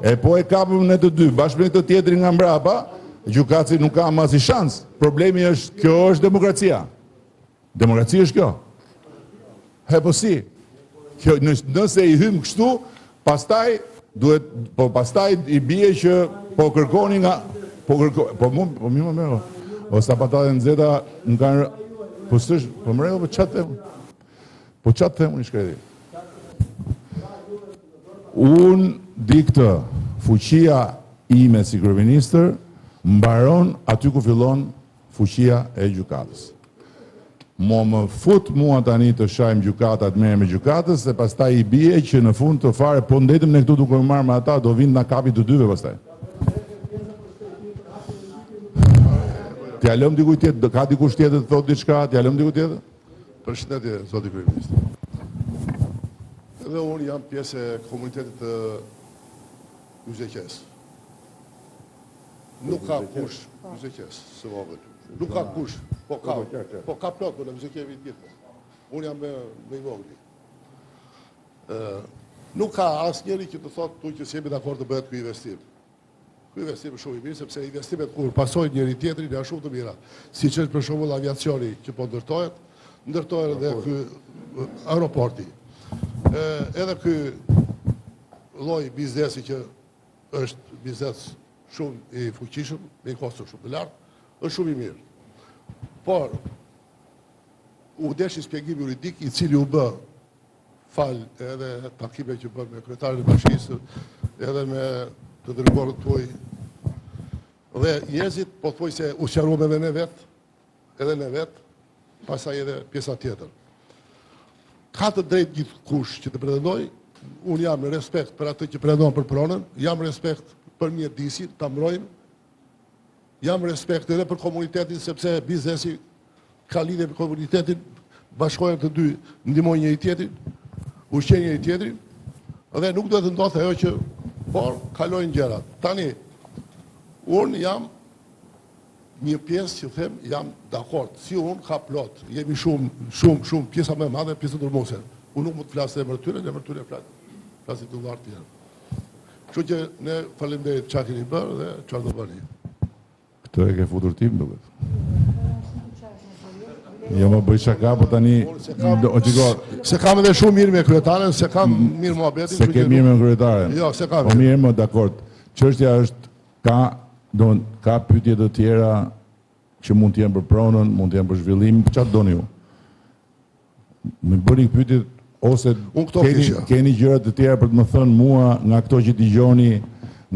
E po e kapëm ne të dy, bashkë me këtë tjetrin nga mbrapa, gjykatësi nuk ka asnjë shans. Problemi është kjo është demokracia. Demokracia është kjo. He po si? nëse i hym kështu, pastaj duhet, po pastaj i bie që po kërkoni nga, po mi më merë, o sa patate nxehta më kanë, po s'është, po më rego, po qatë them, po qatë them unë i shkreti. Unë di këtë, fuqia ime si kryeministër mbaron aty ku fillon fuqia e gjykatës. Më fut mua tani të shajmë gjykatat, merrem me gjykatës, se pastaj i bie që në fund të fare, po ndetëm ne këtu duke marrë me ata, do vinë nga kapi të dyve pastaj. T'ja lëm dikuj tjetër, ka dikush tjetër të thotë diçka, t'ja lëm dikuj tjetër? Përshëndetje, zoti kryeminist. Edhe unë jam pjesë e komunitetit të Yuzekes. Nuk ka kush Yuzekes, së vogël. Nuk ka kush, po ka plot, po në Yuzekjevi tjetër. Unë jam me i vogëli. Nuk ka asë njeri që të thotë tu që s'jemi dakord të bëhet ky investim. Ky investim shumë i mirë, sepse investimet kur pasojnë njëri tjetrin janë shumë të mira. Si që për shembull aviacioni që po ndërtohet edhe ky aeroporti. Edhe ky lloj biznesi që është biznes shumë i fuqishëm, me kosto shumë të lartë, është shumë i mirë. Por u deshi shpjegim juridik i cili u bë fal edhe takime që bën me kryetarin e bashkisë, edhe me të dërguarët tuaj. Dhe njerëzit po thuaj se u sqaruam edhe ne vet, pastaj edhe pjesa tjetër. Ka të drejtë gjithkush që të pretendoj, unë jam në respekt për atë që pretendon për pronën, jam respekt për mjedisin, ta mbrojmë, jam respekt edhe për komunitetin, sepse biznesi ka lidhje me komunitetin, bashkojnë të dy, ndihmojnë njëri tjetrin, ushqejnë njëri tjetrin, dhe nuk duhet të ndodhë ajo që por kalojnë gjërat. Tani, unë jam një pjesë që them jam dakord. Si unë ka plot. Jemi shumë pjesa më e madhe, pjesa turmose. Unë nuk mund të flasë emër tyre flasin të lart tjerë. Kështu që ne faleminderit çka keni bërë dhe çfarë do bëni. Këtë e ke futur tim duket. Jo më bëj shaka, po tani se kam edhe shumë mirë me kryetaren, se kam mirë muhabetin. Se ke mirë me kryetaren. Jo, se kam. Po mirë më dakord. Çështja është ka pyetje të tjera që mund të jenë për pronën, mund të jenë për zhvillim, çfarë doni ju? Më bëni pyetje ose keni gjëra të tjera për të më thënë mua nga këto që dëgjoni,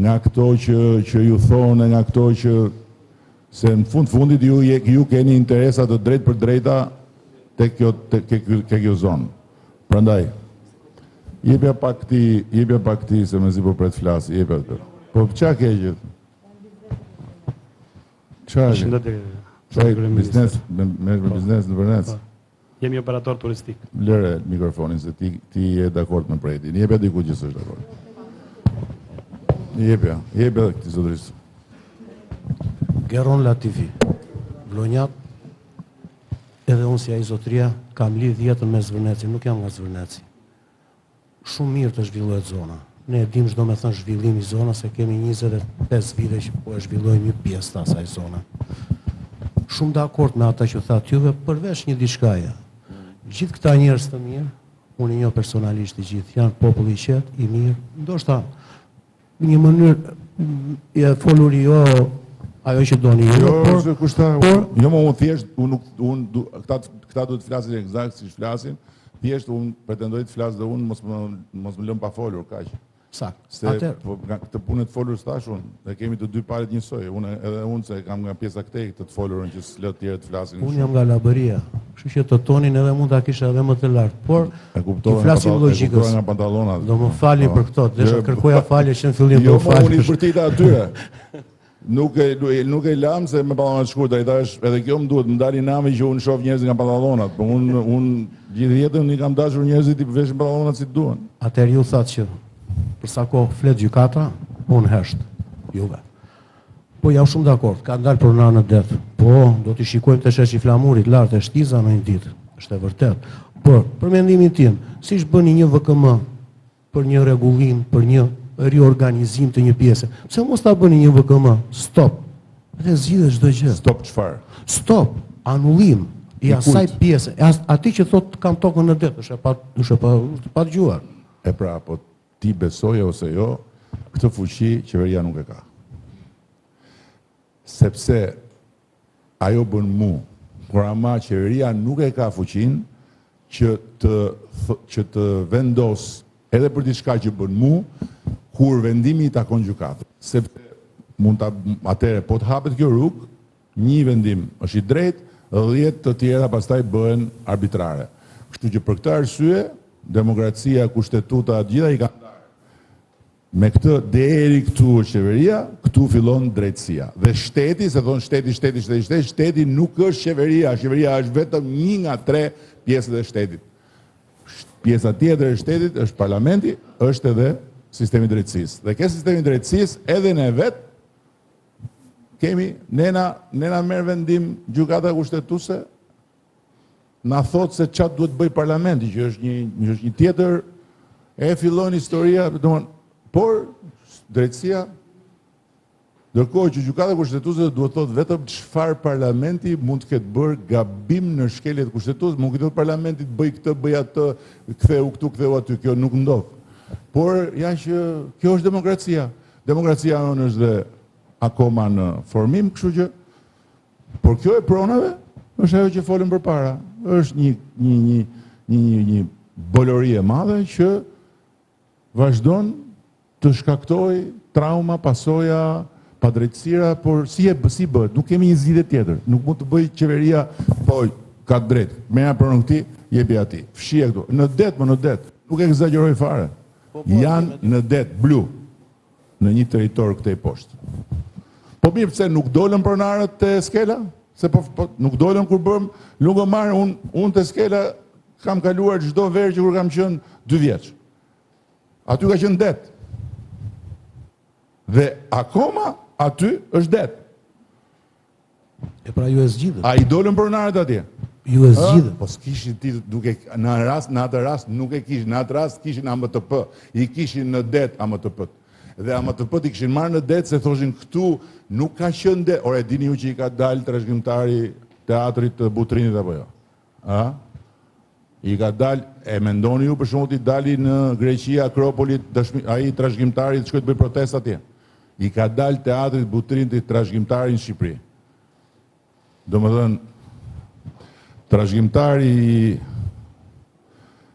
nga këto që ju thonë, nga këto që se në fundit ju keni interesa të drejt për drejta tek kjo zonë. Prandaj, jepja pak ti se me zi po pret flasi, jepja të. Po qa ke gjithë? Qa ke? Biznes, me biznes në Vërnec? Jemi operator turistik. Lëre mikrofonin se ti je dakord me projektin. Jepja diku që s'është dakord. Jepja dhe këti zotërisë. Geron Latifi, Vlonjat, edhe unë si a i zotëria, kam lidh jetën me Zvërneci, nuk jam nga Zvërneci. Shumë mirë të zhvillohet zona. Ne e dim çdo me thënë zhvillimi zona, se kemi 25 vite që po e zhvillojmë një pjesë të asaj zona. Shumë dakord me ata që thatë juve, përveç një diçkaje. Gjithë këta njerëz të mirë, unë i njoh personalisht të gjithë, janë popull i qetë, i mirë, ndoshta një mënyrë e foluri jo ajo që doni ju. Jo, më unë thjesht, këta duhet të flasin eksakt si flasin, thjesht unë pretendoj të flas dhe unë mos më lëm pa folur, kaq. Sakt. Se nga këtë punë të folur s'tash unë, dhe kemi të dy palet njësoj, edhe unë se kam nga pjesa këtej të folurën që s'lë të tjerë të flasin. Unë jam nga Labëria, kështu që të tonin edhe mund ta kisha edhe më të lartë, por të flasim logjikës. Do më falni për këto, desha kërkoja falje që në fillim do falë. Jo, më unë i përtita atyre. Nuk e lam se me pantallonat shkurtra, i thash edhe kjo më duhet, më dali nami që unë shoh njerëz nga pantallonat, po unë gjithë jetën i kam dashur njerëzit i veshin pantallonat si duan. Atëherë ju thatë që për sa kohë flet gjykata, unë hesht, juve. Po jam shumë dakord, ka ndalë pronar në det. Po, do t'i shikojmë të sheshi flamurit lartë e shtiza në një ditë, është e vërtet. Por, për mendimin tim, si shbëni një VKM për një rregullim, për një riorganizim të një pjese. Pse mos ta bëni një VKM? Stop. Dhe zgjidhet çdo gjë. Stop çfarë? Stop, anullim. I asaj pjesë, ati që thot kam tokën në det, është pa dëgjuar. E pra, po ti besoje ose jo, këtë fuqi qeveria nuk e ka. Sepse ajo bën mu, por ama qeveria nuk e ka fuqin që të vendos edhe për diçka që bën mu, kur vendimi i takon gjykatës. Sepse mund atëre, po të hapet kjo rrugë, një vendim është i drejtë, 10 të tjera pastaj bëhen arbitrare. Kështu që për këtë arsye, demokracia, kushtetuta, gjitha i ka ndarë. Me këtë deri këtu është qeveria, këtu fillon drejtësia. Dhe shteti, se thonë shteti nuk është qeveria, qeveria është vetëm 1 nga 3 pjesët e shtetit. Pjesa tjetër e shtetit është parlamenti, është edhe sistemi drejtësisë. Dhe ke sistemi drejtësisë edhe në vetë, kemi, nena merë vendim gjykata kushtetuese, na thotë se çfarë duhet bëj parlamenti, që është një tjetër, e fillon historia, por drejtësia, ndërkohë që gjykata kushtetuese duhet thotë vetëm çfarë parlamenti mund të ketë bërë gabim në shkeljet kushtetuese, mund të parlamenti të bëj këtë, bëj atë, ktheu këtu, ktheu aty, kjo nuk ndodh. Por ja që kjo është demokracia. Demokracia është dhe akoma në formim, kështu që, por kjo e pronave, është ajo që folën përpara. Është një bolori e madhe që vazhdon të shkaktoj trauma, pasoja, padrejtësira, por si bëhet, nuk kemi një zgjidhje tjetër. Nuk mund të bëj qeveria, po ka drejt, merja për në këti, jepi ati. Fshie këtu. Në det, nuk e egzagjeroj fare. Janë në det, blu, në një territor këtej poshtë. Po mirë, pse nuk dolën pronarët të skela? Se nuk dolën kur bëm lungomar, unë të skela kam kaluar çdo verë që kur kam qenë 2 vjeç. Aty ka qenë det. Dhe akoma aty është det. E pra ju e zgjidhët. A i dolën pronarët atje? Ju e zgjidhët. Po s'kishin ti duke në atë rast nuk e kishin, në atë rast kishin AMTP, i kishin në det AMTP-t. Dhe AMTP-t i kishin marrë në det se thoshin këtu nuk ka qenë det. Ore, dini ju që i ka dalë trashëgimtari teatrit të Butrinit apo jo? I ka dalë, e mendoni ju për shembull i dali në Greqi, Akropolit, ai trashëgimtari të shkoi të bëj protestë atje. I ka dalë teatrit Butrinit trashëgimtari në Shqipëri. Domethënë trashëgimtari i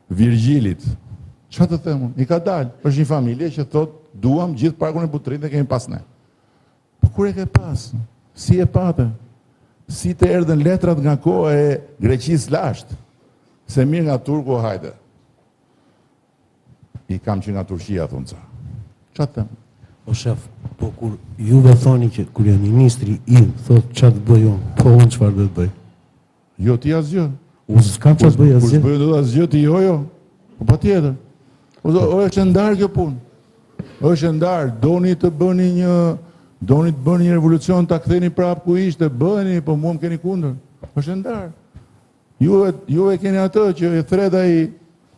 Virgjilit, çfarë të them unë? I ka dalë, është një familje që thotë duam gjithë parkun e Butrinit dhe kemi pas ne. Po kur e ke pas? Si e pate? Si të erdhen letrat nga koha e Greqisë lashtë? Se mirë nga Turku, hajde. I kam që nga Turqia, thonë ca. Qa të them? O shef, po kur juve thoni që kur janë ministri im, thotë qa të bëj unë, po unë qëfar dhe të bëj? Jo, ti asgjë. Unë s'kam qa të bëj asgjë. Kur s'bëjë do të asgjë, ti jo. Po pa tjetër. O është ndarë kjo punë. është ndarë, doni të bëni një revolucion, ta ktheni prapë ku ishte, bëni, po mua më keni kundër. është ndarë. Ju e keni atë që e thret ai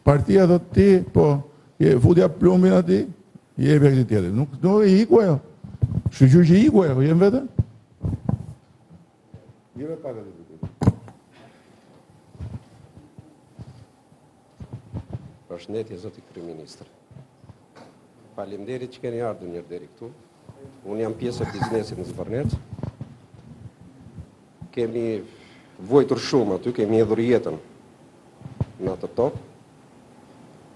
partia do ti, po, futja plumbin ati, jepi këti tjetër. Nuk e iku ajo. Shqyqyr që iku ajo, jem vete? Jeve pak atë. Përshëndetje, zoti kryeministër. Faleminderit që keni ardhur njërë deri këtu. Unë jam pjesë e biznesit në Zvërnec. Kemi vojtur shumë aty, kemi hedhur jetën në atë tokë.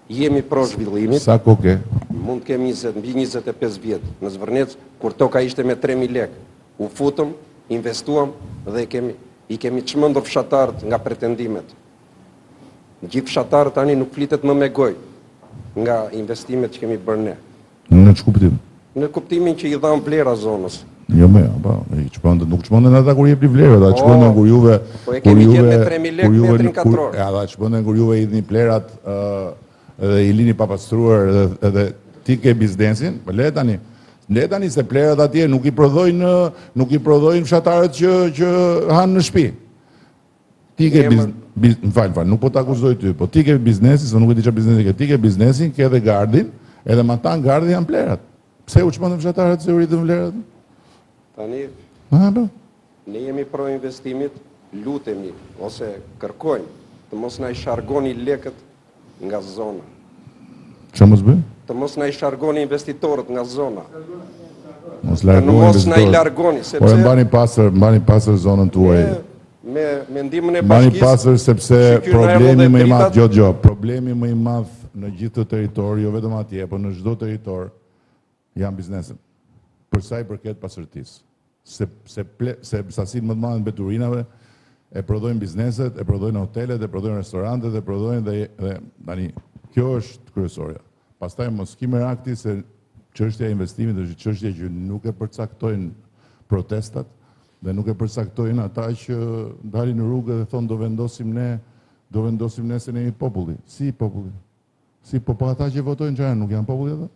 Jemi pro zhvillimit. Sa koke? Mund kemi mbi 25 vjetë në Zvërnec, kur toka ishte me 3.000 lekë. U futëm, investuam dhe i kemi çmendur fshatarët nga pretendimet. Gjithë fshatarët tani nuk flitet më me gojë nga investimet që kemi bërë ne. Në që kuptim? Në kuptimin që i dhamë vlera zonës. Jo me, nuk çmenden ata kur jepni vlerë, ata çmenden kur juve... Po e kemi gjithë me 3.000 lekë metrin katror. Ata çmenden kur juve i dhni plerat edhe i lini papastruar edhe ti ke biznesin, po le tani se plerat atje nuk i prodhojnë fshatarët që hanë në shtëpi. Ti ke më falë, nuk po të akuzoj ty, po ti ke biznesin, se nuk e di që biznesin ke, ti ke biznesin, ke edhe gardin, edhe ma ta në gardin janë plerat. Pse u çmendën fshatarët se u rritën vlerat? Tani, Ne jemi pro investimit, lutemi ose kërkojmë të mos na i shargoni lekët nga zona. Që mos bëj? Të mos na i shargoni investitorët nga zona. Mos Të largoni mos na i investitorët. largoni, Por sepse mbani pasër zonën tuaj. me ndihmën e Mbani bashkisë. pasër sepse që ky na problemi erdhë më i dhe madh, dritat- problemi më i madh në gjithë të territori, jo vetëm atje, por në çdo territor janë bizneset. Për sa i përket pasërtisë. Se sasinë më të madhe në mbeturinave e prodhojnë bizneset, e prodhojnë hotelet, e prodhojnë restorantet, e prodhojnë dhe tani kjo është kryesorja. Pastaj mos ki merakti se çështja e investimit është çështje që nuk e përcaktojnë protestat dhe nuk e përcaktojnë ata që dalin në rrugë dhe thonë do vendosim ne se ne jemi populli. Si populli? Si po ata që votojnë që nuk janë populli ata?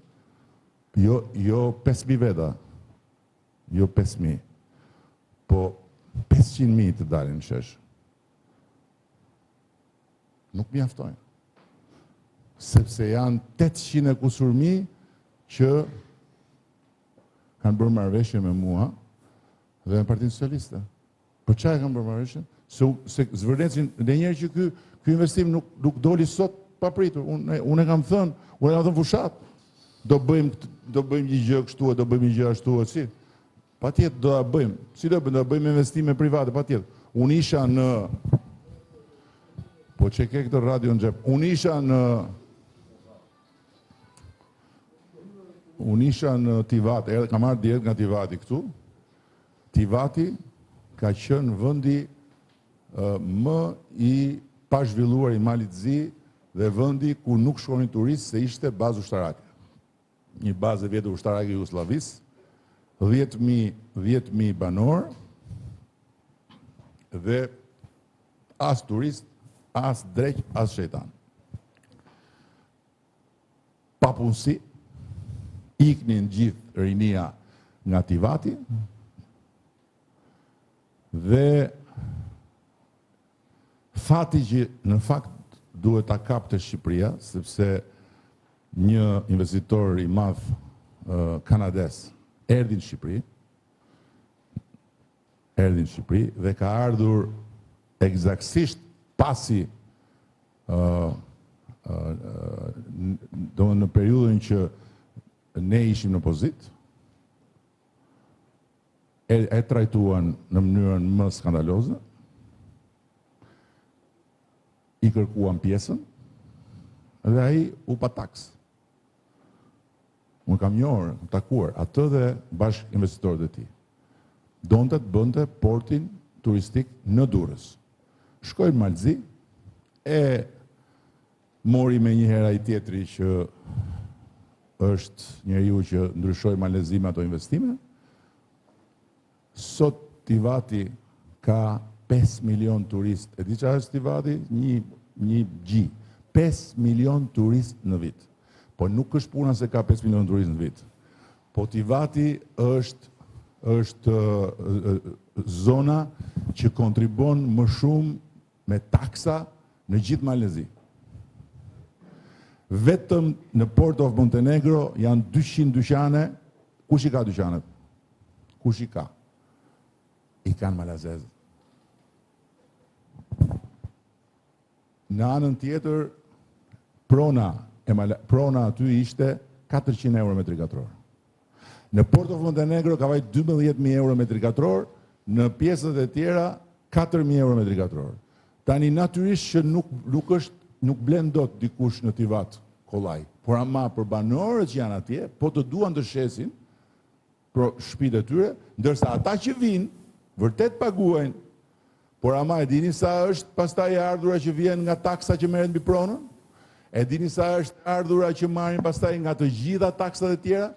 Jo 5.000 veta. Jo 5.000. Po 500.000 të dalin në shesh. Nuk mjaftojnë. Sepse janë 800 kusur mijë që kanë bërë marrëveshje me mua dhe me Partinë Socialiste. Për çfarë kanë bërë marrëveshjen? Se zvërnecin dhe njerë që ky investim nuk doli sot papritur. Unë e kam thënë fushat. Do bëjmë një gjë kështu, do bëjmë një gjë ashtu, si? Patjetër do ta bëjmë. Si do bëjmë investime private, patjetër. Unë isha në po që ke këtë radio në xhep. Unë isha në Tivat, kam marrë direkt nga Tivati këtu. Tivati ka qenë vendi më i pazhvilluar i Malit të Zi dhe vendi ku nuk shkonin turistë se ishte bazë ushtarake. Një bazë e vjetër ushtarake e Jugosllavisë, 10.000 banor dhe as turist, as drek, as shejtan. Papunësi, iknin gjithë rinia nga Tivati dhe fati që në fakt duhet ta kapte Shqipëria, sepse një investitor i madh kanades erdhi në Shqipëri dhe ka ardhur eksaktësisht pasi në periudhën që ne ishim në opozit, e trajtuan në mënyrën më skandaloze, i kërkuan pjesën dhe ai u pa taks. Unë kam njohur, takuar atë dhe bashkë investitorët e tij. Donte të bënte portin turistik në Durrës. Shkoi në Malzi, e mori me një herë ai tjetri që është njeriu që ndryshoi malezime ato investime. Sot Tivati ka 5 milion turist. E di çfarë është Tivati? Një gji. 5 milion turist në vit. Po nuk është puna se ka 5 milion turist në vit. Po Tivati është zona që kontribon më shumë me taksa në gjithë Malezi. Vetëm në Port of Montenegro janë 200 dyqane. Kush i ka dyqanet? Kush i ka? I kanë malazezët. Në anën tjetër, prona aty ishte 400 euro metri katror. Në Port of Montenegro ka vajt 12.000 euro metri katror, në pjesët e tjera 4.000 euro metri katror. Tani natyrisht që nuk blen dot dikush në Tivat kollaj, por ama për banorët që janë atje, po të duan të shesin për shtëpitë e tyre, ndërsa ata që vinë vërtet paguajnë, por ama e dini sa është pastaj e ardhura që vjen nga taksa që merret mbi pronën? E dini sa është ardhura që marrin pastaj nga të gjitha taksat e tjera?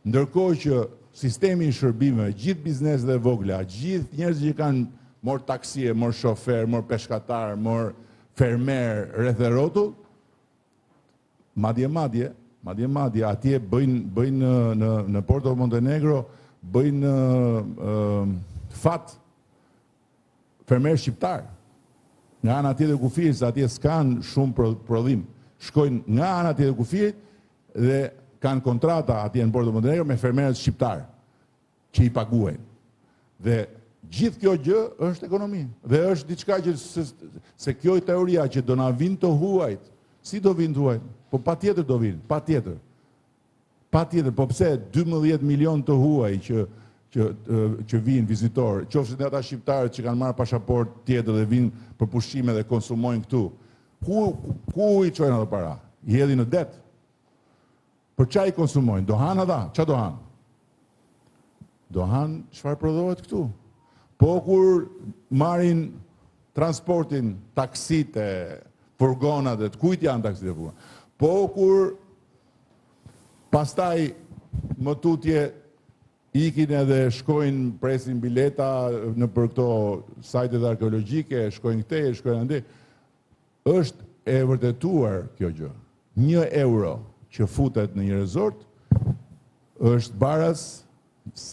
Ndërkohë që sistemi i shërbimeve, gjithë bizneset e vogla, gjithë njerëzit që kanë mor taksie, mor shofer, mor peshkatar, mor fermer rreth e rrotull, madje atje bëjnë në Port of Montenegro bëjnë fat fermer shqiptar. Nga ana tjetër e kufirit, se atje s'kan shumë prodhim. Shkojnë nga ana tjetër e kufirit dhe kanë kontrata atje në Port of Montenegro me fermerët shqiptar që i paguajnë. Dhe Gjithë kjo gjë është ekonomi. Dhe është diçka që se kjo teoria që do na vinë të huajt. Si do vinë të huajt? Po patjetër do vinë, patjetër. Patjetër, po pse 12 milion të huaj që vinë vizitor, qofshin ata shqiptarët që kanë marrë pasaport tjetër dhe vinë për pushime dhe konsumojnë këtu. Ku i çojnë ato para? I hedhin në det. Për çfarë i konsumojnë? Do hanë ata? Çfarë do hanë? Do hanë çfarë prodhohet këtu. Po kur marrin transportin, taksitë, furgonat, kujt janë taksitë e furgonat? Po kur pastaj më tutje ikin edhe shkojnë presin bileta në për këto sajtet arkeologjike, shkojnë këte, shkojnë ande, është e vërtetuar kjo gjë. 1 euro që futet në një resort është baras,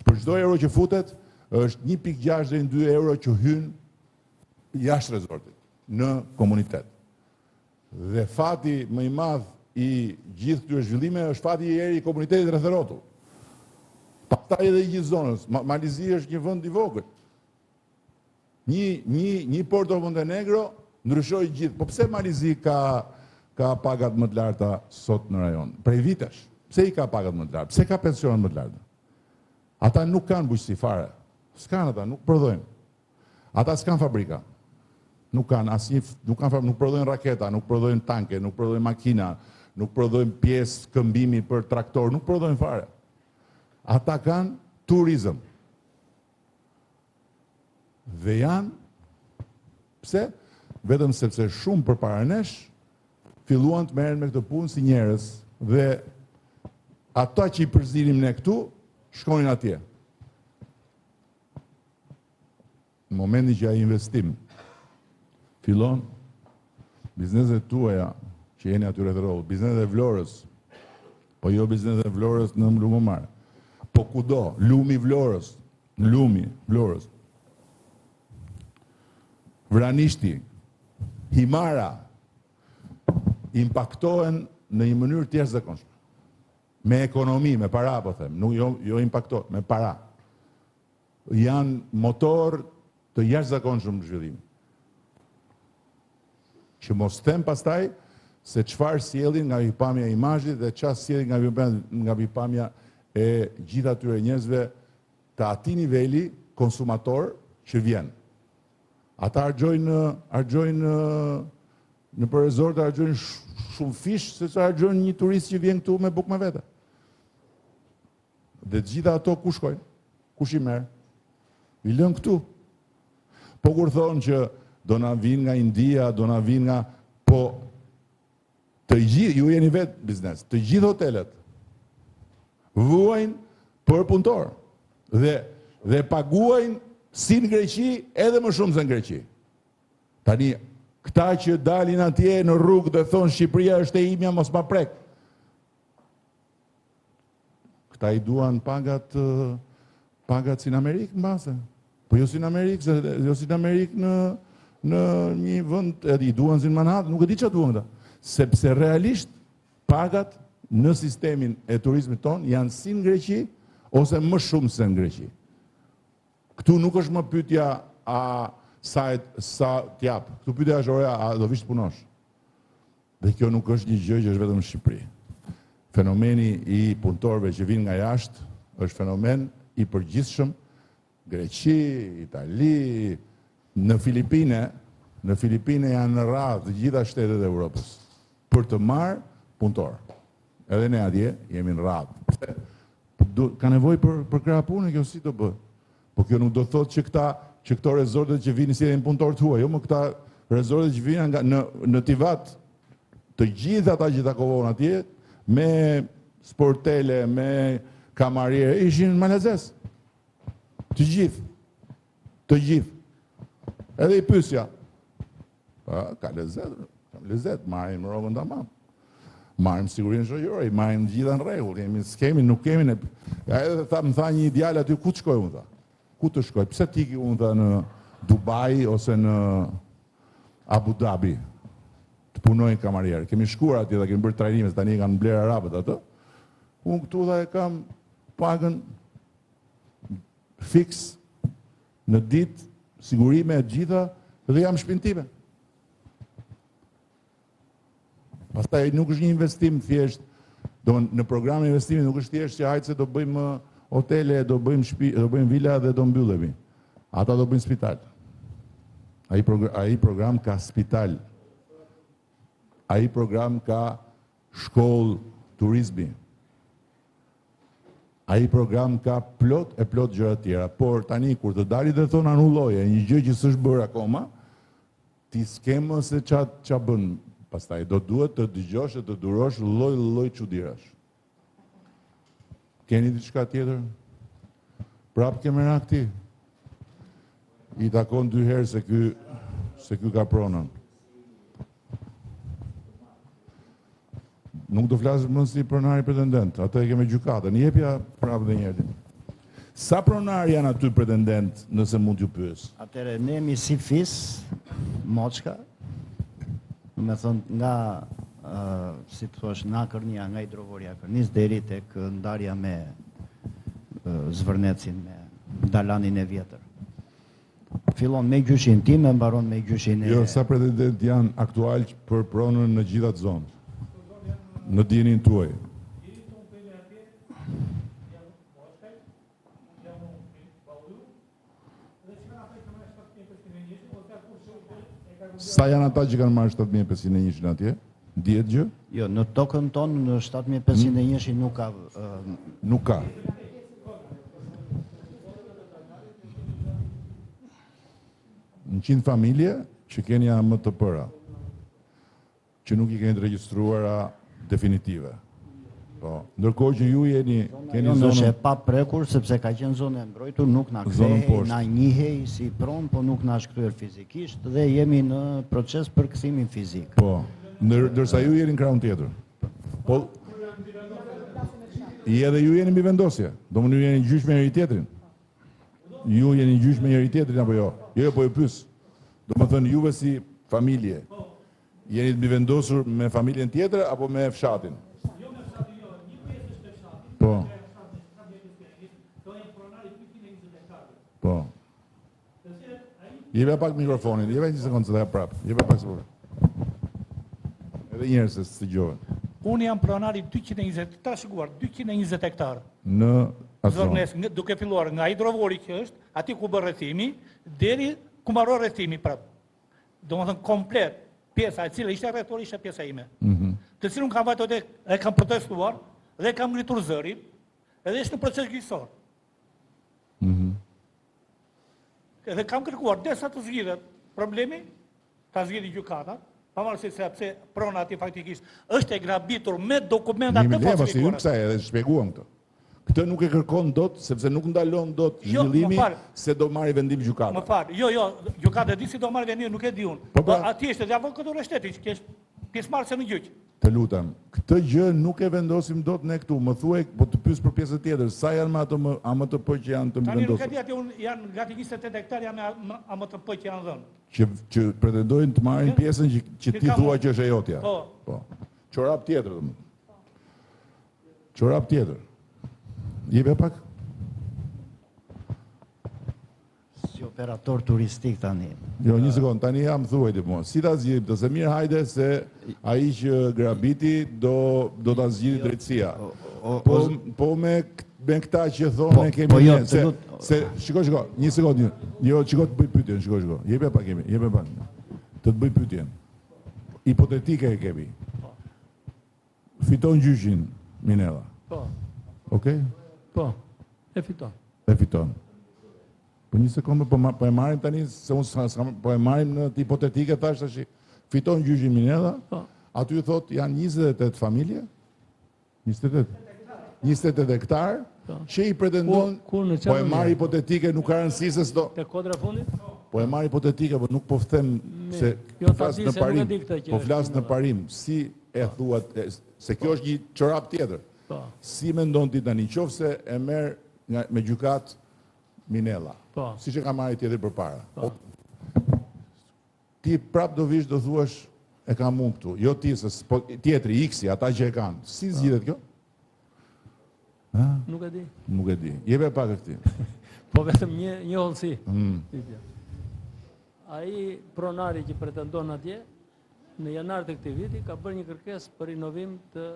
për çdo euro që futet, është 1.6 deri në 2 euro që hynë jashtë resortit, në komunitet. Dhe fati më i madh i gjithë këtyre zhvillime është fati i komunitetit rreth rrotull. Pastaj edhe i gjithë zonës. Malizia është një vend i vogël. Një Porto Montenegro ndryshoi gjithë. Po pse Malizi ka pagat më të larta sot në rajon? Prej vitesh. Pse i ka pagat më të larta? Pse ka pensionet më të larta? Ata nuk kanë bujqësi fare. S'kan ata, nuk prodhojnë. Ata s'kan fabrika. Nuk kanë asnjë, nuk prodhojnë raketa, nuk prodhojnë tanke, nuk prodhojnë makina, nuk prodhojnë pjesë këmbimi për traktor, nuk prodhojnë fare. Ata kanë turizëm. Dhe janë, pse? Vetëm sepse shumë përpara nesh filluan të merren me këtë punë si njerëz dhe ata që i përzinim ne këtu shkonin atje. Në momentin që ai investim fillon, bizneset tuaja që jeni aty rreth rrotull, bizneset e Vlorës, po jo bizneset e Vlorës në Lugomar, po kudo, lumi Vlorës, Vranishti, Himara, impaktohen në një mënyrë të jashtëzakonshme. Me ekonomi, me para, po them, nuk jo impaktohen, me para. Janë motor të jashtëzakonshëm në zhvillim. Që mos them pastaj se çfarë sjellin nga pikpamja e imazhit dhe çfarë sjellin nga pikpamja e gjithë atyre njerëzve të atij niveli konsumator që vjen. Ata argjojnë në për rezort, argjojnë shumë fish se sa argjojnë një turist që vjen këtu me bukë me vete. Dhe gjitha ato ku shkojnë? Kush i merr? I lën këtu. Po kur thonë që do na vinë nga India, do na vinë nga... Po, të gjithë, ju jeni vetë biznes, të gjithë hotelet vuajnë për punëtor dhe paguajnë si në Greqi edhe më shumë se në Greqi. Tani, këta që dalin atje në rrugë dhe thonë Shqipëria është e imja, mos ma prek. Këta i duan pagat si në Amerikë në base. Po jo si në Amerikë, në një vënd, i duan si në Manhattan, nuk e di që duan këta. Sepse realisht pagat në sistemin e turizmit ton janë si në Greqi ose më shumë se në Greqi. Këtu nuk është më pyetja sa t'jap. Këtu pyetja është a do vish të punosh. Dhe kjo nuk është një gjë që është vetëm në Shqipëri. Fenomeni i punëtorëve që vinë nga jashtë është fenomen i përgjithshëm. Greqi, Itali, në Filipine janë në radhë të gjitha shtetet e Europës për të marrë punëtor. Edhe ne atje jemi në radhë. Ka nevojë për krah punë, kjo si do bëhet? Po kjo nuk do thotë që këto rezortet që vinë si edhe në punëtor të huaj, jo më këta rezortet që vinë në Tivat, të gjithë ata që takovon atje, me sportele, me kamariere, ishin malezes. Të gjithë. Edhe i pysja. Ka lezet, marim rogën tamam. Marim sigurinë shoqërore, marim gjitha në rregull, nuk kemi. Edhe më tha një djalë aty, ku të shkoj unë tha? Ku të shkoj? Pse tiki unë tha në Dubai ose në Abu Dhabi të punojnë kamarierë? Kemi shkuar aty dhe kemi bërë trajnime, se tani kanë blerë arabët atë. Unë këtu dhe kam pagën fix Në ditë, sigurime e gjitha, dhe jam shpinë time. Pastaj nuk është një investim thjesht, në program investimi nuk është thjesht që hajtë se do bëjmë hotele, do bëjmë shtëpi, do bëjmë vila dhe do mbyllemi. Ata do bëjnë spital. Ai program ka spital. Ai program ka shkollë, turizmi. Ai program ka plot gjëra tjera, por tani kur të dali dhe thonë anulloje, një gjë që s'është bërë akoma, ti s'kemë se qa bën. Pastaj do duhet të dëgjosh e të durosh lloj çuditërash. Keni diçka tjetër? Prap ke merak ti? I takon 2 herë se ky ka pronën. Nuk do flasësh më si pronari pretendent, atë e kemi gjykatën. Jepja prapë dhe njëherë. Sa pronari janë aty pretendent, nëse mund t'ju pyes? Atëre, ne jemi si FIS, Moçka, me thënë nga, si të thuash, nga Kërnia, nga hidrovoria Kërnis, deri tek ndarja me Zvërnecin, me dalanin e vjetër. Fillon me gjyshin tim e mbaron me gjyshin e... Jo, sa pretendent janë aktual për pronën në gjitha të zonë? Në dinin tuaj? Sa janë ata që kanë marrë 7501 atje? Dihet gjë? Jo, në tokën tonë në 7501 nuk ka... Nuk ka. Në 100 familje që keni AMTP-ra, që nuk i keni të regjistruara definitive. Ndërkohë që ju keni zonën... Është e pa prekur, sepse ka qenë zonë e mbrojtur, nuk na kthehej, na njihej si pronë, po nuk na shkthyer fizikisht dhe jemi në proces për kthimin fizik. Po, ndërsa ju jeni në krahun tjetër. Po, edhe ju jeni mbi vendosje. Domethënë ju jeni gjyq me njëri tjetrin. Ju jeni gjyq me njëri tjetrin apo jo? Jo, po ju pyes. Domethënë juve si familje jeni të mbi vendosur me familjen tjetër apo me fshatin? Po. Po. Jebe pak mikrofonin, jebe një sekundë se dhe prapë. Jebe pak se përve. Edhe njerë se së gjohen. Unë jam pronari 220, ta shikuar, 220 hektarë. Në Zvërnes, duke filluar nga hidrovori që është, ati ku bërë rrethimi, deri ku mbaroi rrethimi prapë. Do më thënë komplet, pjesa e cilë ishte rrethori, ishte pjesa ime. Të cilën kam vajtë dhe e kam protestuar, dhe kam ngritur zërin, edhe ishte në proces gjyqësor. Edhe kam kërkuar, desa të zgjidhet problemi, ta zgjidhi gjykata, pavarësisht sepse prona ati faktikisht është e grabitur me dokumenta të falsifikuara. Si unë kësaj edhe shpjeguam këtë. Këtë nuk e kërkon dot, sepse nuk ndalon dot zhvillimi se do marrë vendim gjykata. Më farë, jo, gjykata di si do marrë vendim, nuk e di unë. Po ati ishte dhe avokatur e shtetit, që është pjesëmarrëse në gjyq. Të lutem, këtë gjë nuk e vendosim dot ne këtu. Më thuaj, po të pyes për pjesën tjetër, sa janë me ato AMTP që janë të vendosur? Tani nuk e di aty janë gati 28 hektarë janë me AMTP që janë dhënë. Që pretendojnë të marrin pjesën që ti thua që është e jotja. Po. Çorap tjetër domethënë. Çorap tjetër. Jebe pak? Si operator turistik tani. Jo, një sekundë, tani jam thuajti mua. Si ta zgjidhim të se mirë hajde se ai që grabiti do ta zgjidhë drejtësia. Po me këta që thonë kemi një se shiko, një sekundë. Jo, shiko të bëj pyetjen, shiko. Jebe pak. Të të bëj pyetjen. Hipotetike e kemi. Fiton gjyqin Minella. Po. Okej? Po. E fiton. E fiton. Po një sekundë, po e marim tani, se unë po e marim në hipotetike tash tash, fiton gjyqin Minella, aty thot janë 28 familje, 28 hektar, që i pretendon, po e marr hipotetike, nuk ka rëndësi se s'do. Te kodra fundit? Po e marr hipotetike, po nuk po them se flas në parim, po flas në parim, si e thuat, se kjo është një çorap tjetër. Si mendon ti tani, qofse e merr me gjykat Minella, si që ka marrë tjetër për para. Ti prap do vish do thuash e kam unë këtu, jo ti, tjetëri, X-i, ata që e kanë. Si zgjidhet kjo? Nuk e di. Nuk e di. Jebe pak e këti. Po vetëm një hollësi. Ai pronari që pretendon atje, në janar të këtij viti ka bërë një kërkesë për rinovim të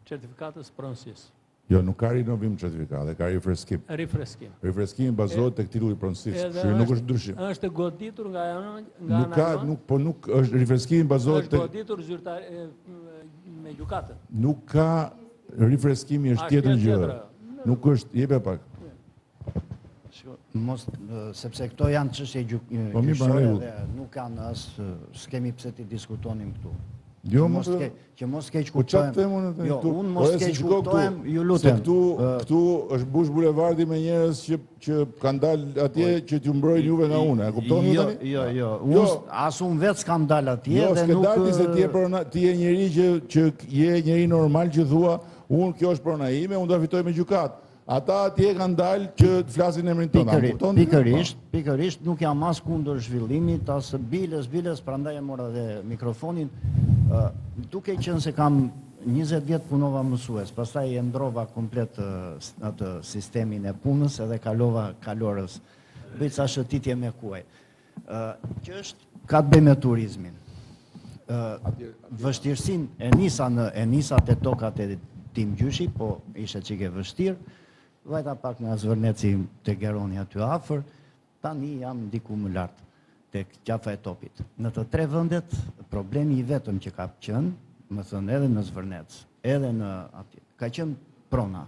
certifikatës pronësisë. Jo, nuk ka rinovim certifikate, ka rifreskim. Rifreskim. Rifreskimi bazohet tek titulli pronësisë, kështu nuk është ndryshim. Është goditur nga Nuk ka, nuk është rifreskimi bazohet është goditur me gjykatën. Nuk ka rifreskimi është tjetër gjë. Nuk është, jepja pak. Sepse këto janë çështje gjyqësore dhe nuk kanë s'kemi pse ti diskutonim këtu. Jo, që mos keq kuptojmë. Jo, unë mos keq kuptojmë, ju lutem. Këtu është Bush Bulevardi me njerëz që kanë dalë atje që t'ju mbrojnë juve nga unë. E kuptoni tani? Jo. As unë vetë s'kam dalë atje dhe nuk... Jo, s'ke dalë se ti je njeri që je njeri normal që thua, unë kjo është prona ime, unë do fitoj me gjykat. Ata atje kanë dalë që të flasin emrin tonë. Pikërisht nuk jam as kundër zhvillimit, as biles, prandaj e mora dhe mikrofonin. Duke qenë se kam 20 vjetë punova mësues, pastaj e ndrova komplet atë sistemin e punës edhe kalova kalorës. Bëjt sa shëtitje me kuaj. Që është ka të bëj me turizmin. Vështirësin e nisa të tokat e Tim Gjyshi, po ishe qike vështirë. Vajta pak nga Zvërneci të Geroni aty afër, tani jam ndiku më lartë të qafa e topit. Në të 3 vëndet, problemi i vetëm që ka qënë, më thënë edhe në Zvërnec, edhe në aty, ka qënë prona.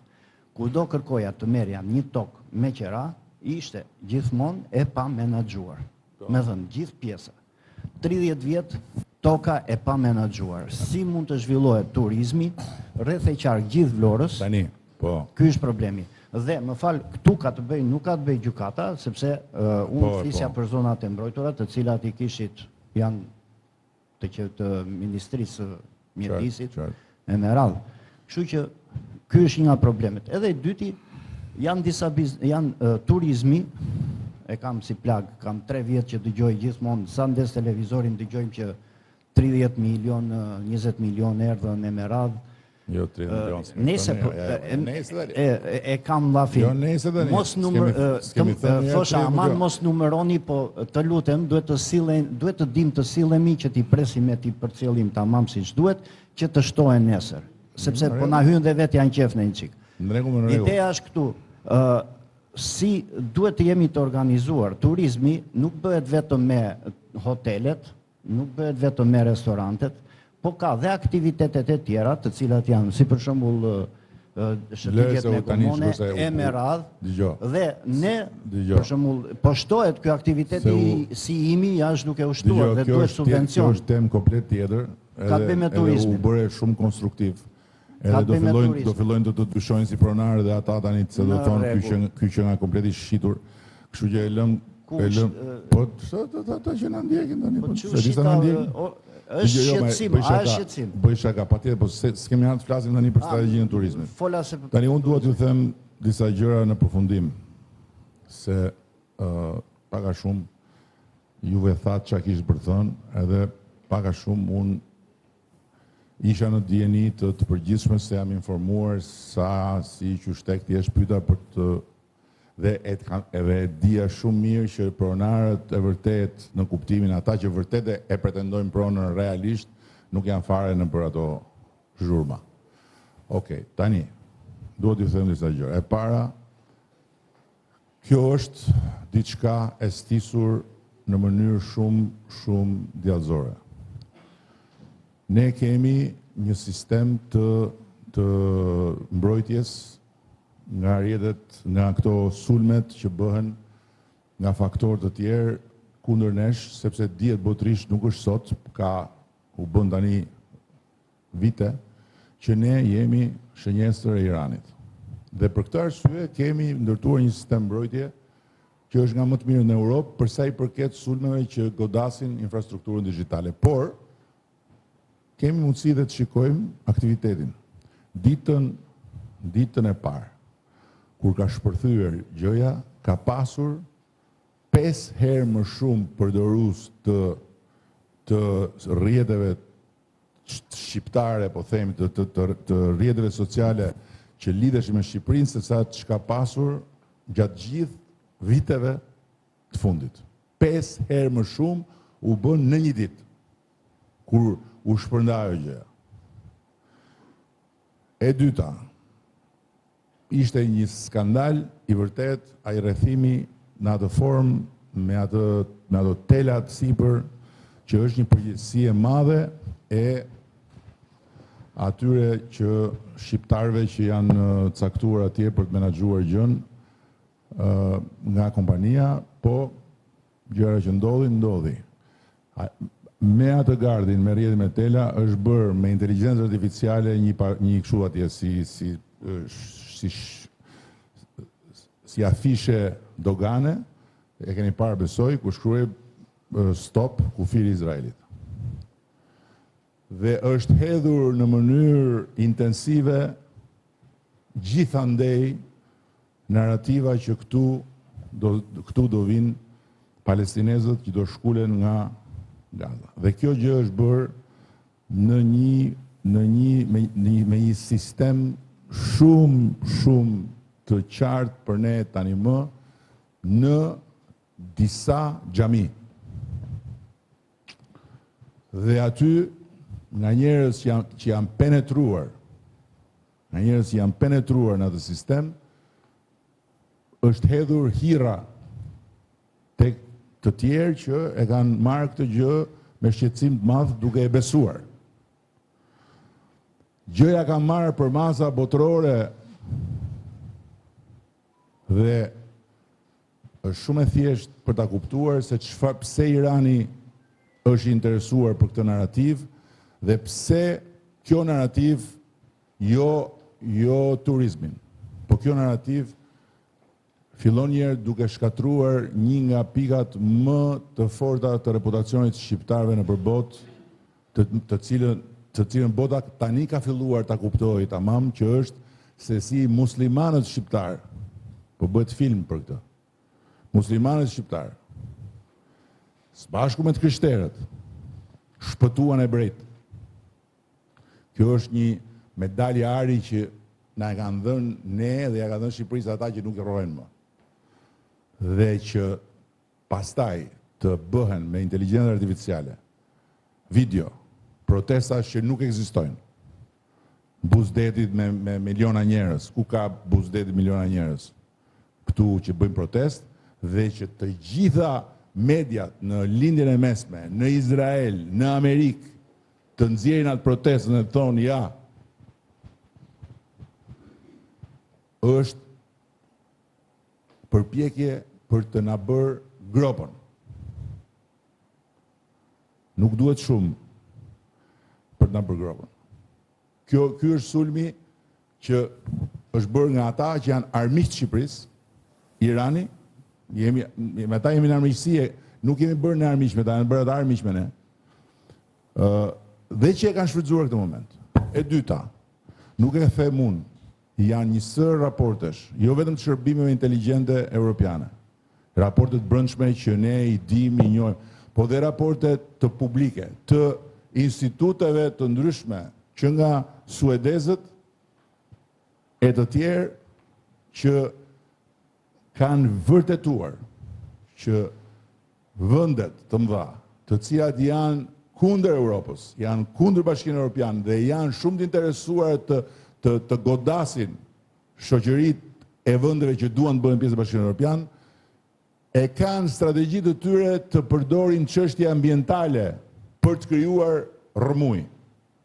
Kudo kërkoja të merja një tokë me qera, ishte gjithmonë e pa menaxhuar. Me thënë, gjithë pjesa. 30 vjetë, toka e pa menaxhuar. Si mund të zhvillohet turizmi, rreth e qark gjithë Vlorës, ky është problemi. Dhe më falë, këtu ka të bëj, nuk ka të bëj gjykata, sepse unë flisja për zonat e mbrojtura, të cilat i kishit janë të Ministrisë Mjedisit, e me radhë. Kështu që ky është një nga problemet. Edhe i dyti, janë turizmi, e kam si plag, kam 3 vjetë që dëgjoj gjithmonë, sa ndes televizorin dëgjojmë që 30 milion, 20 milion erdhën e me radhë. Jo, 30 milion. Nese, e kam lafin. Jo, nese dhe një. Thosha, aman mos numeroni, po të lutem, duhet të dim të sillemi që t'i presim e t'i përcjellim tamam si që duhet, që të shtohen nesër. Sepse po na hyn dhe vetë janë qef në një qik. Ideja është këtu, si duhet të jemi të organizuar, turizmi nuk bëhet vetëm me hotelet, nuk bëhet vetëm me restorantet, po ka dhe aktivitetet e tjera të cilat janë, si për shembull shëtitjet me komune, e me radhë, dhe ne, për shembull, po shtohet kjo aktiviteti si imi jashtë duke u shtuar dhe duhet subvencion. Kjo është temë komplet tjetër, edhe u bëre shumë konstruktiv. Edhe do fillojnë të dyshojnë si pronarë dhe ata tani se do thonë ky që nga kompleti shqitur, kështu që e lëm, po ata që na ndjekin tani, po disa na ndjekin. është shqetësim. Bëj shaka, patjetër, po s'kemi ardhur të flasim tani për strategjinë e turizmit. Tani unë dua t'ju them disa gjëra në përfundim, se pak a shumë juve thatë çka kishit për thënë, edhe pak a shumë unë isha në dieni të përgjithshme se jam informuar sa si qyshtek thjesht pyeta për të dhe edhe dia shumë mirë që pronarët e vërtet në kuptimin ata që vërtet e pretendojnë pronën realisht nuk janë fare në për ato zhurma. Okej, tani, duhet t'ju them disa gjëra. E para, kjo është diçka e stisur në mënyrë shumë djallëzore. Ne kemi një sistem të mbrojtjes nga rrjetet, nga këto sulmet që bëhen nga faktorë të tjerë kundër nesh, sepse dihet botërisht nuk është sot, u bën tani vite, që ne jemi shënjestër e Iranit. Dhe për këtë arsye kemi ndërtuar një sistem mbrojtje që është nga më të mirë në Europë, përsa i përket sulmeve që godasin infrastrukturën digjitale. Por, kemi mundësi dhe të shikojmë aktivitetin. Ditën e parë, kur ka shpërthyer gjëja, ka pasur 5 herë më shumë përdorues të rrjeteve shqiptare, po themi, të rrjeteve sociale që lidheshim me Shqipërinë se sa çka pasur gjatë gjithë viteve të fundit. 5 herë më shumë u bën në një ditë, kur u shpërndai ajo gjë. E dyta, ishte një skandal i vërtet ai rrethimi në atë formë, me ato telat sipër, që është një përgjegjësi e madhe e atyre që shqiptarëve që janë caktuar atje për të menaxhuar gjën nga kompania, po gjëra që ndodhi. Me atë gardin, me rrjedhje me tela, është bërë me inteligjencë artificiale një kështu atje si afishe dogane, e keni parë besoj, ku shkruaj stop kufiri Izraelit. Dhe është hedhur në mënyrë intensive gjithandej narrativa që këtu do vinë palestinezët që do shkulen nga Gaza. Dhe kjo gjë është bërë me një sistem shumë të qartë për ne tani më në disa xhami. Dhe aty nga njerëz që janë penetruar, në atë sistem, është hedhur hira tek të tjerë që e kanë marrë këtë gjë me shqetësim të madh duke e besuar. Gjëja ka marrë për masa botërore dhe është shumë e thjeshtë për ta kuptuar se pse Irani është interesuar për këtë narrativ dhe pse kjo narrativ jo turizmin, po kjo narrativ fillon njerë duke shkatruar një nga pikat më të forta të reputacionit shqiptarëve në përbot, të cilën bota tani ka filluar ta kuptojë tamam, që është se si muslimanët shqiptarë, po bëhet film për këtë, muslimanët shqiptarë, së bashku me të krishterët, shpëtuan ebrejt. Kjo është një medalje ari që na e kanë dhënë ne dhe ja kanë dhënë Shqipërisë ata që nuk e rrohen më. Dhe që pastaj të bëhen me inteligjencë artificiale video, protesta që nuk ekzistojnë, Buzdetit me miliona njerëz, ku ka Buzdetit miliona njerëz këtu që bëjnë protest, dhe që të gjitha mediat në lindjen e mesme, në Izrael, në Amerikë, të nxjerrin atë protestën dhe thonë ja, është përpjekje për të na bërë gropën. Nuk duhet shumë për të na bërë gropën. Ky është sulmi që është bërë nga ata që janë armiqtë të Shqipërisë, Irani, me ata jemi në armiqësi, nuk jemi bërë në armiq me ta, janë bërë ata armiq me ne. Dhe që e kanë shfrytzuar këtë moment. E dyta, nuk e them unë, janë një sër raportesh, jo vetëm të shërbimeve inteligjente europiane, raportet brendshme që ne i dim, i njohim, po dhe raportet të publike, të instituteve të ndryshme, që nga suedezët e të tjerë që kanë vërtetuar që vendet të mëdha, të cilat janë kundër Europës, janë kundër Bashkinë Evropiane dhe janë shumë të interesuar të godasin shoqëritë e vendeve që duan të bëhen pjesë e Bashkimit Evropian, e kanë strategjitë të tyre të përdorin çështje ambientale për të krijuar rrëmuj.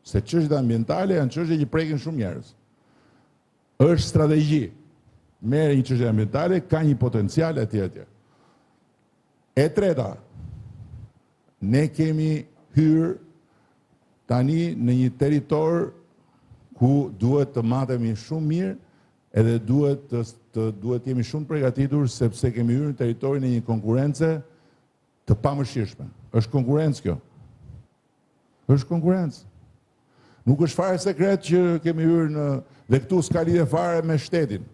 Se çështjet ambientale janë çështje që prekin shumë njerëz. Është strategji. Merë një çështje ambientale, ka një potencial etj. E treta, ne kemi hyrë tani në një territor ku duhet të matemi shumë mirë edhe duhet jemi shumë përgatitur sepse kemi hyrë në territorin e një konkurrence të pamëshirshme. Është konkurrencë kjo. Është konkurrencë. Nuk është fare sekret që kemi hyrë dhe këtu s'ka lidhje fare me shtetin.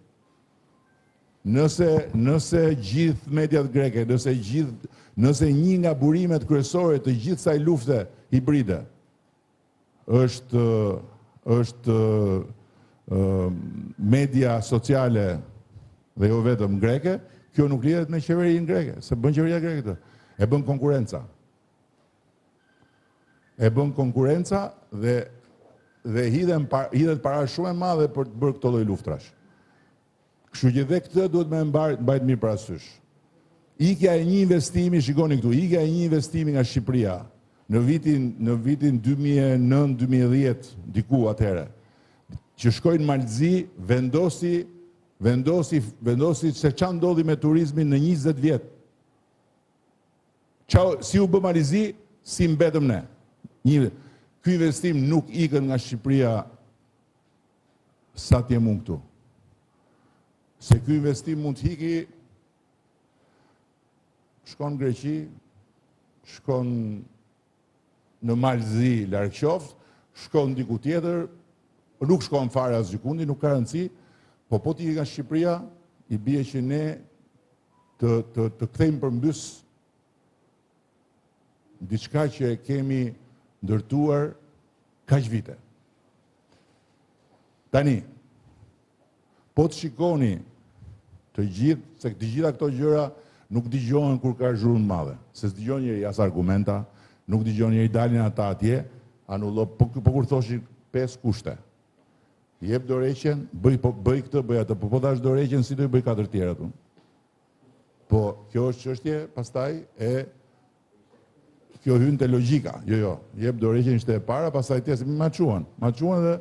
Nëse gjithë mediat greke, nëse një nga burimet kryesore të gjithë kësaj lufte hibride është media sociale dhe jo vetëm greke, kjo nuk lidhet me qeverinë greke, se bën qeveria greke të. E bën konkurenca. Dhe hidhet para shumë e madhe për të bërë këto lloj luftrash. Kështu që dhe këtë duhet me mbajt mirë parasysh. Ikja e një investimi, shikoni këtu, ikja e një investimi nga Shqipëria në vitin 2009-2010, diku atëherë, që shkojnë Malzi, vendosi se ç'a ndodhi me turizmin në 20 vjet. Si u bë Malzi, si mbetëm ne. Ky investim nuk ikën nga Shqipëria sa t'jem unë këtu. Se ky investim mund t'hiki, shkon në Greqi, shkon në Malzi larg qoftë, shkon diku tjetër, nuk shkon fare as gjikundi, nuk ka rëndësi, po t'iki nga Shqipëria, i bie që ne të kthejmë përmbys diçka që e kemi ndërtuar kaq vite. Tani, po të shikoni të gjitha këto gjëra nuk dëgjohen kur ka zhurmë madhe, se s'dëgjon njëri as argumenta, nuk dëgjon njëri dalin ata atje, anullo, po kur thoshin 5 kushte. Jep dorëheqjen, bëj këtë, bëj atë, po dash dorëheqjen si do i bëj 4 tjera tu. Po kjo është çështje pastaj kjo hyn te logjika. Jo, jep dorëheqjen ishte e para, pastaj ti ma çuan dhe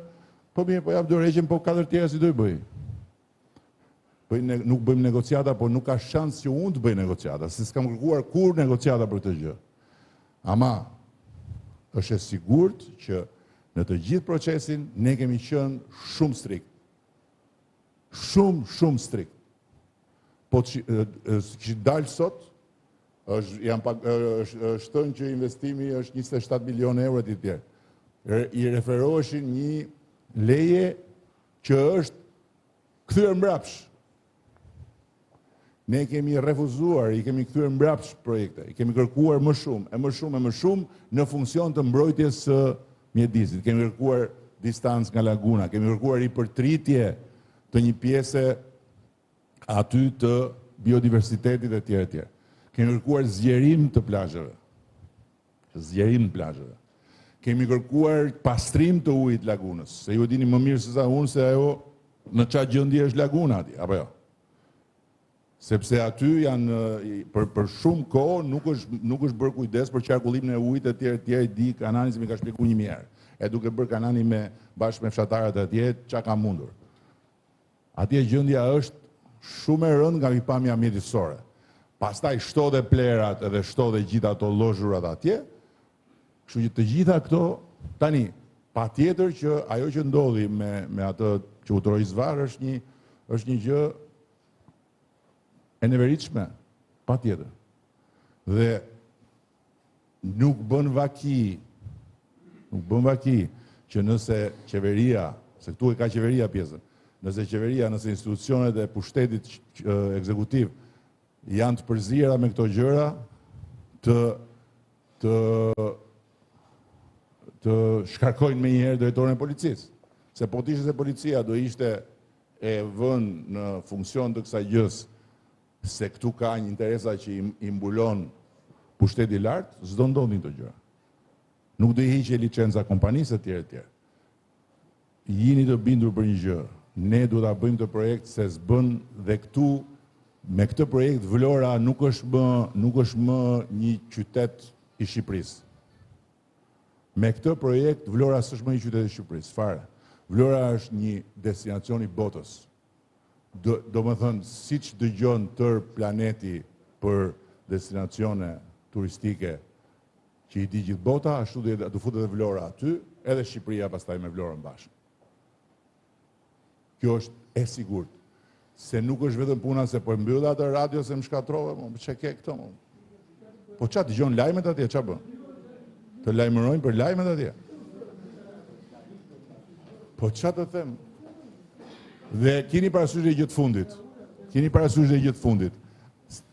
po mirë, po jap dorëheqjen, po 4 tjera si do i bëj. Nuk bëjmë negociata, po nuk ka shans që unë të bëj negociata, se s'kam kërkuar kur negociata për këtë gjë. Ama është e sigurt që në të gjithë procesin ne kemi qenë shumë strikt. Shumë strikt. Po që dalë sot, është thënë që investimi është 27 milion euro të tjerë. I referoheshin një leje që është kthyer mbrapsh. Ne kemi refuzuar, i kemi kthyer mbrapsh projekte, i kemi kërkuar më shumë në funksion të mbrojtjes së mjedisit. Kemi kërkuar distancë nga laguna, kemi kërkuar ripërtritje të një pjese aty të biodiversitetit e tjerë. Kemi kërkuar zgjerim të plazheve. Kemi kërkuar pastrim të ujit lagunës, se ju dini më mirë se sa unë se ajo në çfarë gjendje është laguna aty, apo jo? Sepse aty janë, për shumë kohë, nuk është bërë kujdes për qarkullimin e ujit e tjerë, di Kanani si mi ka shpjeguar një herë. E duke bërë Kanani bashkë me fshatarët atje, çka ka mundur. Atje gjendja është shumë e rëndë nga pikpamja mjedisore. Pastaj shto dhe plerat edhe shto dhe gjitha ato lozhurat atje, kështu që të gjitha këto, tani, patjetër që ajo që ndodhi me atë që u troi zvarr është një gjë e neveritshme, patjetër. Dhe nuk bën vaki që nëse qeveria, se këtu e ka qeveria pjesën, nëse institucionet e pushtetit ekzekutiv janë të përzira me këto gjëra, të shkarkojnë me njëherë drejtorin e policisë. Se po t'ishte se policia do ishte e vënë në funksion të kësaj gjës, se këtu ka një interesa që i mbulon pushteti lartë, s'do ndodhin të gjëra. Nuk do i hiqe licenca kompanisë e tjerë. Jini të bindur për një gjë. Ne duhet ta bëjmë të projekt se s'bën dhe këtu me këtë projekt Vlora nuk është më një qytet i Shqipërisë. Me këtë projekt Vlora s'është më një qytet i Shqipërisë, fare. Vlora është një destinacion i botës. Do më thënë, si që dëgjon tër planeti për destinacione turistike që i di gjithë bota, ashtu do futet dhe Vlora aty, edhe Shqipëria pastaj me Vlorën bashkë. Kjo është e sigurt, se nuk është vetëm puna se po mbyll atë radio se më shkatrove, që ke këto? Po qa dëgjon lajmet atje, qa bën? Të lajmërojnë për lajmet atje? Po qa të them? Dhe keni parasysh dhe gjithë fundit.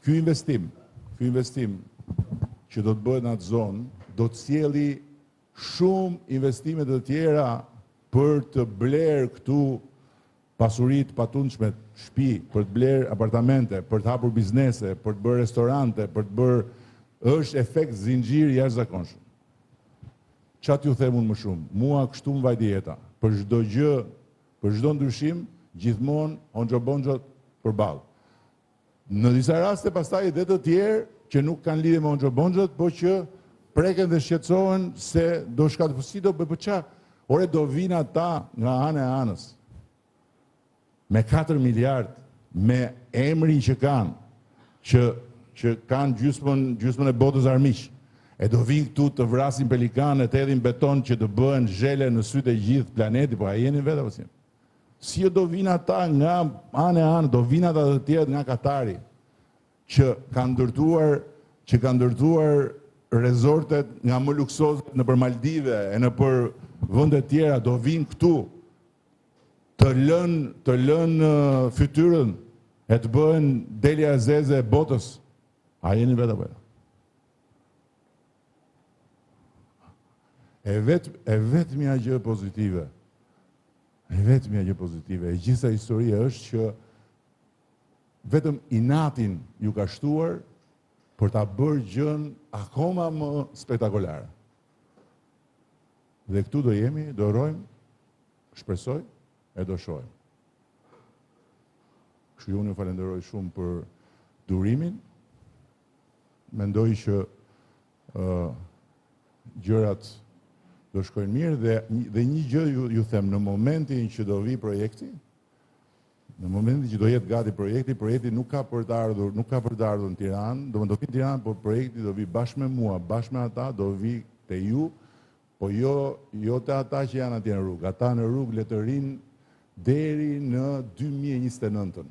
Ky investim që do të bëhet në atë zonë, do të sjellë shumë investime të tjera për të blerë këtu pasurit patundshme, shtëpi, për të blerë apartamente, për të hapur biznese, për të bërë restorante, për të bërë, është efekt zinxhir jashtëzakonshëm. Çfarë ju them unë më shumë? Mua kështu më vajti jeta. Për çdo gjë, për çdo ndryshim, gjithmonë Hoxha përballë. Në disa raste pastaj edhe të tjerë që nuk kanë lidhje me Hoxha, po që preken dhe shqetësohen se do shkatë, si do bëj çfarë? Ore do vinë ata nga ana e anës me 4 miliard, me emrin që kanë, që kanë gjysmën e botës armiq. E do vinë këtu të vrasin pelikanë, të hedhin beton që të bëhen zhele në sytë e gjithë planeti, po a jeni vetë apo si? Si do vinë ata nga ana e anë, do vinë ata të tjerë nga Katari, që kanë ndërtuar rezortet nga më luksozet në për Maldive e në për vënde tjera, do vinë këtu të lënë fytyrën e të bëhen delja e zeze e botës. A jeni vetë apo? E vetmja gjë pozitive, e gjitha historia është që vetëm inatin ju ka shtuar për ta bërë gjën akoma më spektakolare. Dhe këtu do jemi, do rojmë, shpresoj, e do shohim. Kështu unë ju falenderoj shumë për durimin. Mendoj që gjërat do shkojnë mirë dhe një gjë ju them, në momentin që do vi projekti, në momentin që do jetë gati projekti nuk ka për të ardhur në Tiranë, do vi në Tiranë, por projekti do vi bashkë me mua, bashkë me ata, do vi te ju, po jo te ata që janë atje në rrugë. Ata në rrugë le të rinë deri në 2029-ën.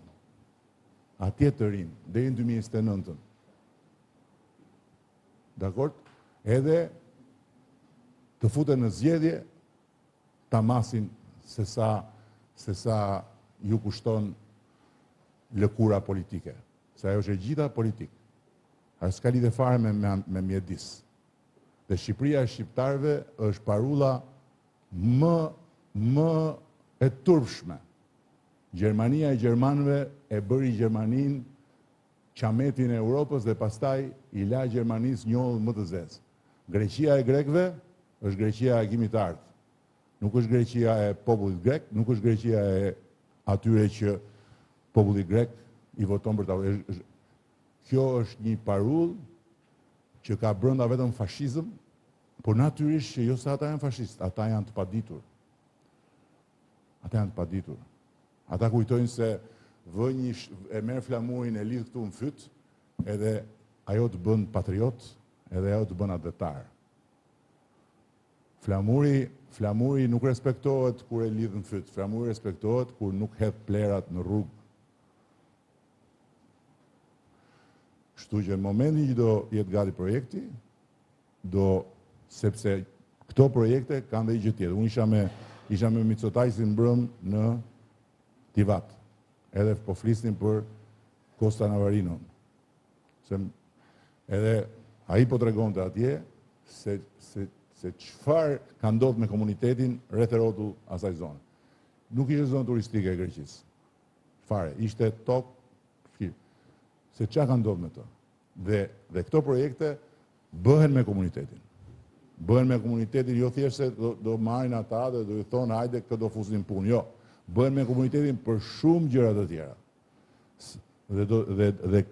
Atje të rinë, deri në 2029-ën. Dakord? Edhe të futen në zgjedhje, ta masin se sa ju kushton lëkura politike. Se ajo është e gjitha politik. Ajo s'ka lidhje fare me mjedis. Dhe Shqipëria e shqiptarëve është parulla më e turpshme. Gjermania e gjermanëve e bëri Gjermanin qametin e Europës dhe pastaj i la Gjermanisë njollë më të zezë. Greqia e grekëve është Greqia e gjimitarët. Nuk është Greqia e popullit grek, nuk është Greqia e atyre që populli grek i voton për ta. Kjo është një parull që ka brenda vetëm fashizëm, por natyrisht që jo se ata janë fashist, ata janë të paditur. Ata kujtojnë se e merr flamurin e lidh këtu në fyt, edhe ajo të bën patriot, edhe ajo të bën advetar. Flamuri nuk respektohet kur e lidh në fyt, flamuri respektohet kur nuk hedh plerat në rrugë. Kështu që në momentin që do jetë gati projekti, sepse këto projekte kanë dhe i gjë tjetër. Unë isha me Mitsotakis mbrëm në Tivat, edhe po flisnin për Costa Navarino. Edhe ai po tregonte atje se çfarë ka ndodhur me komunitetin rreth e rrotull asaj zone. Nuk ishte zonë turistike e Greqisë. Fare, ishte tokë. Se çfarë ka ndodhur me to? Dhe këto projekte bëhen me komunitetin. Bëhen me komunitetin, jo thjesht se do marrin ata dhe do i thonë hajde këtë do fusin punë. Jo, bëhen me komunitetin për shumë gjëra të tjera.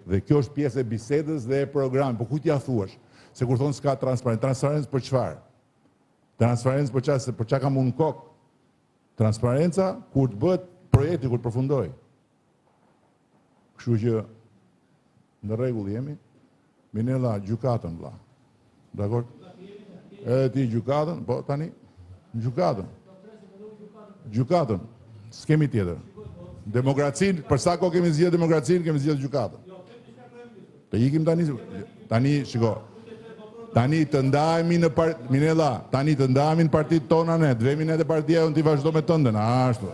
Dhe kjo është pjesë e bisedës dhe e programit. Po ku t'ja thuash? Se kur thonë s'ka transparencë për çfarë? Transparencë për çfarë? Për çka kam unë kokë? Transparenca kur të bëhet projekti, kur të përfundoj. Kështu që në rregull jemi. Minella, gjykatën vlla. Dakor? Edhe ti gjykatën, po tani gjykatën. S'kemi tjetër. Demokracinë, për sa kohë kemi zgjedhur demokracinë, kemi zgjedhur gjykatën. Të ikim tani shiko. Tani të ndahemi në Minella, tani të ndahemi në partitë tona ne, të vemi ne te partia unë ti vazhdo me tënden, ashtu.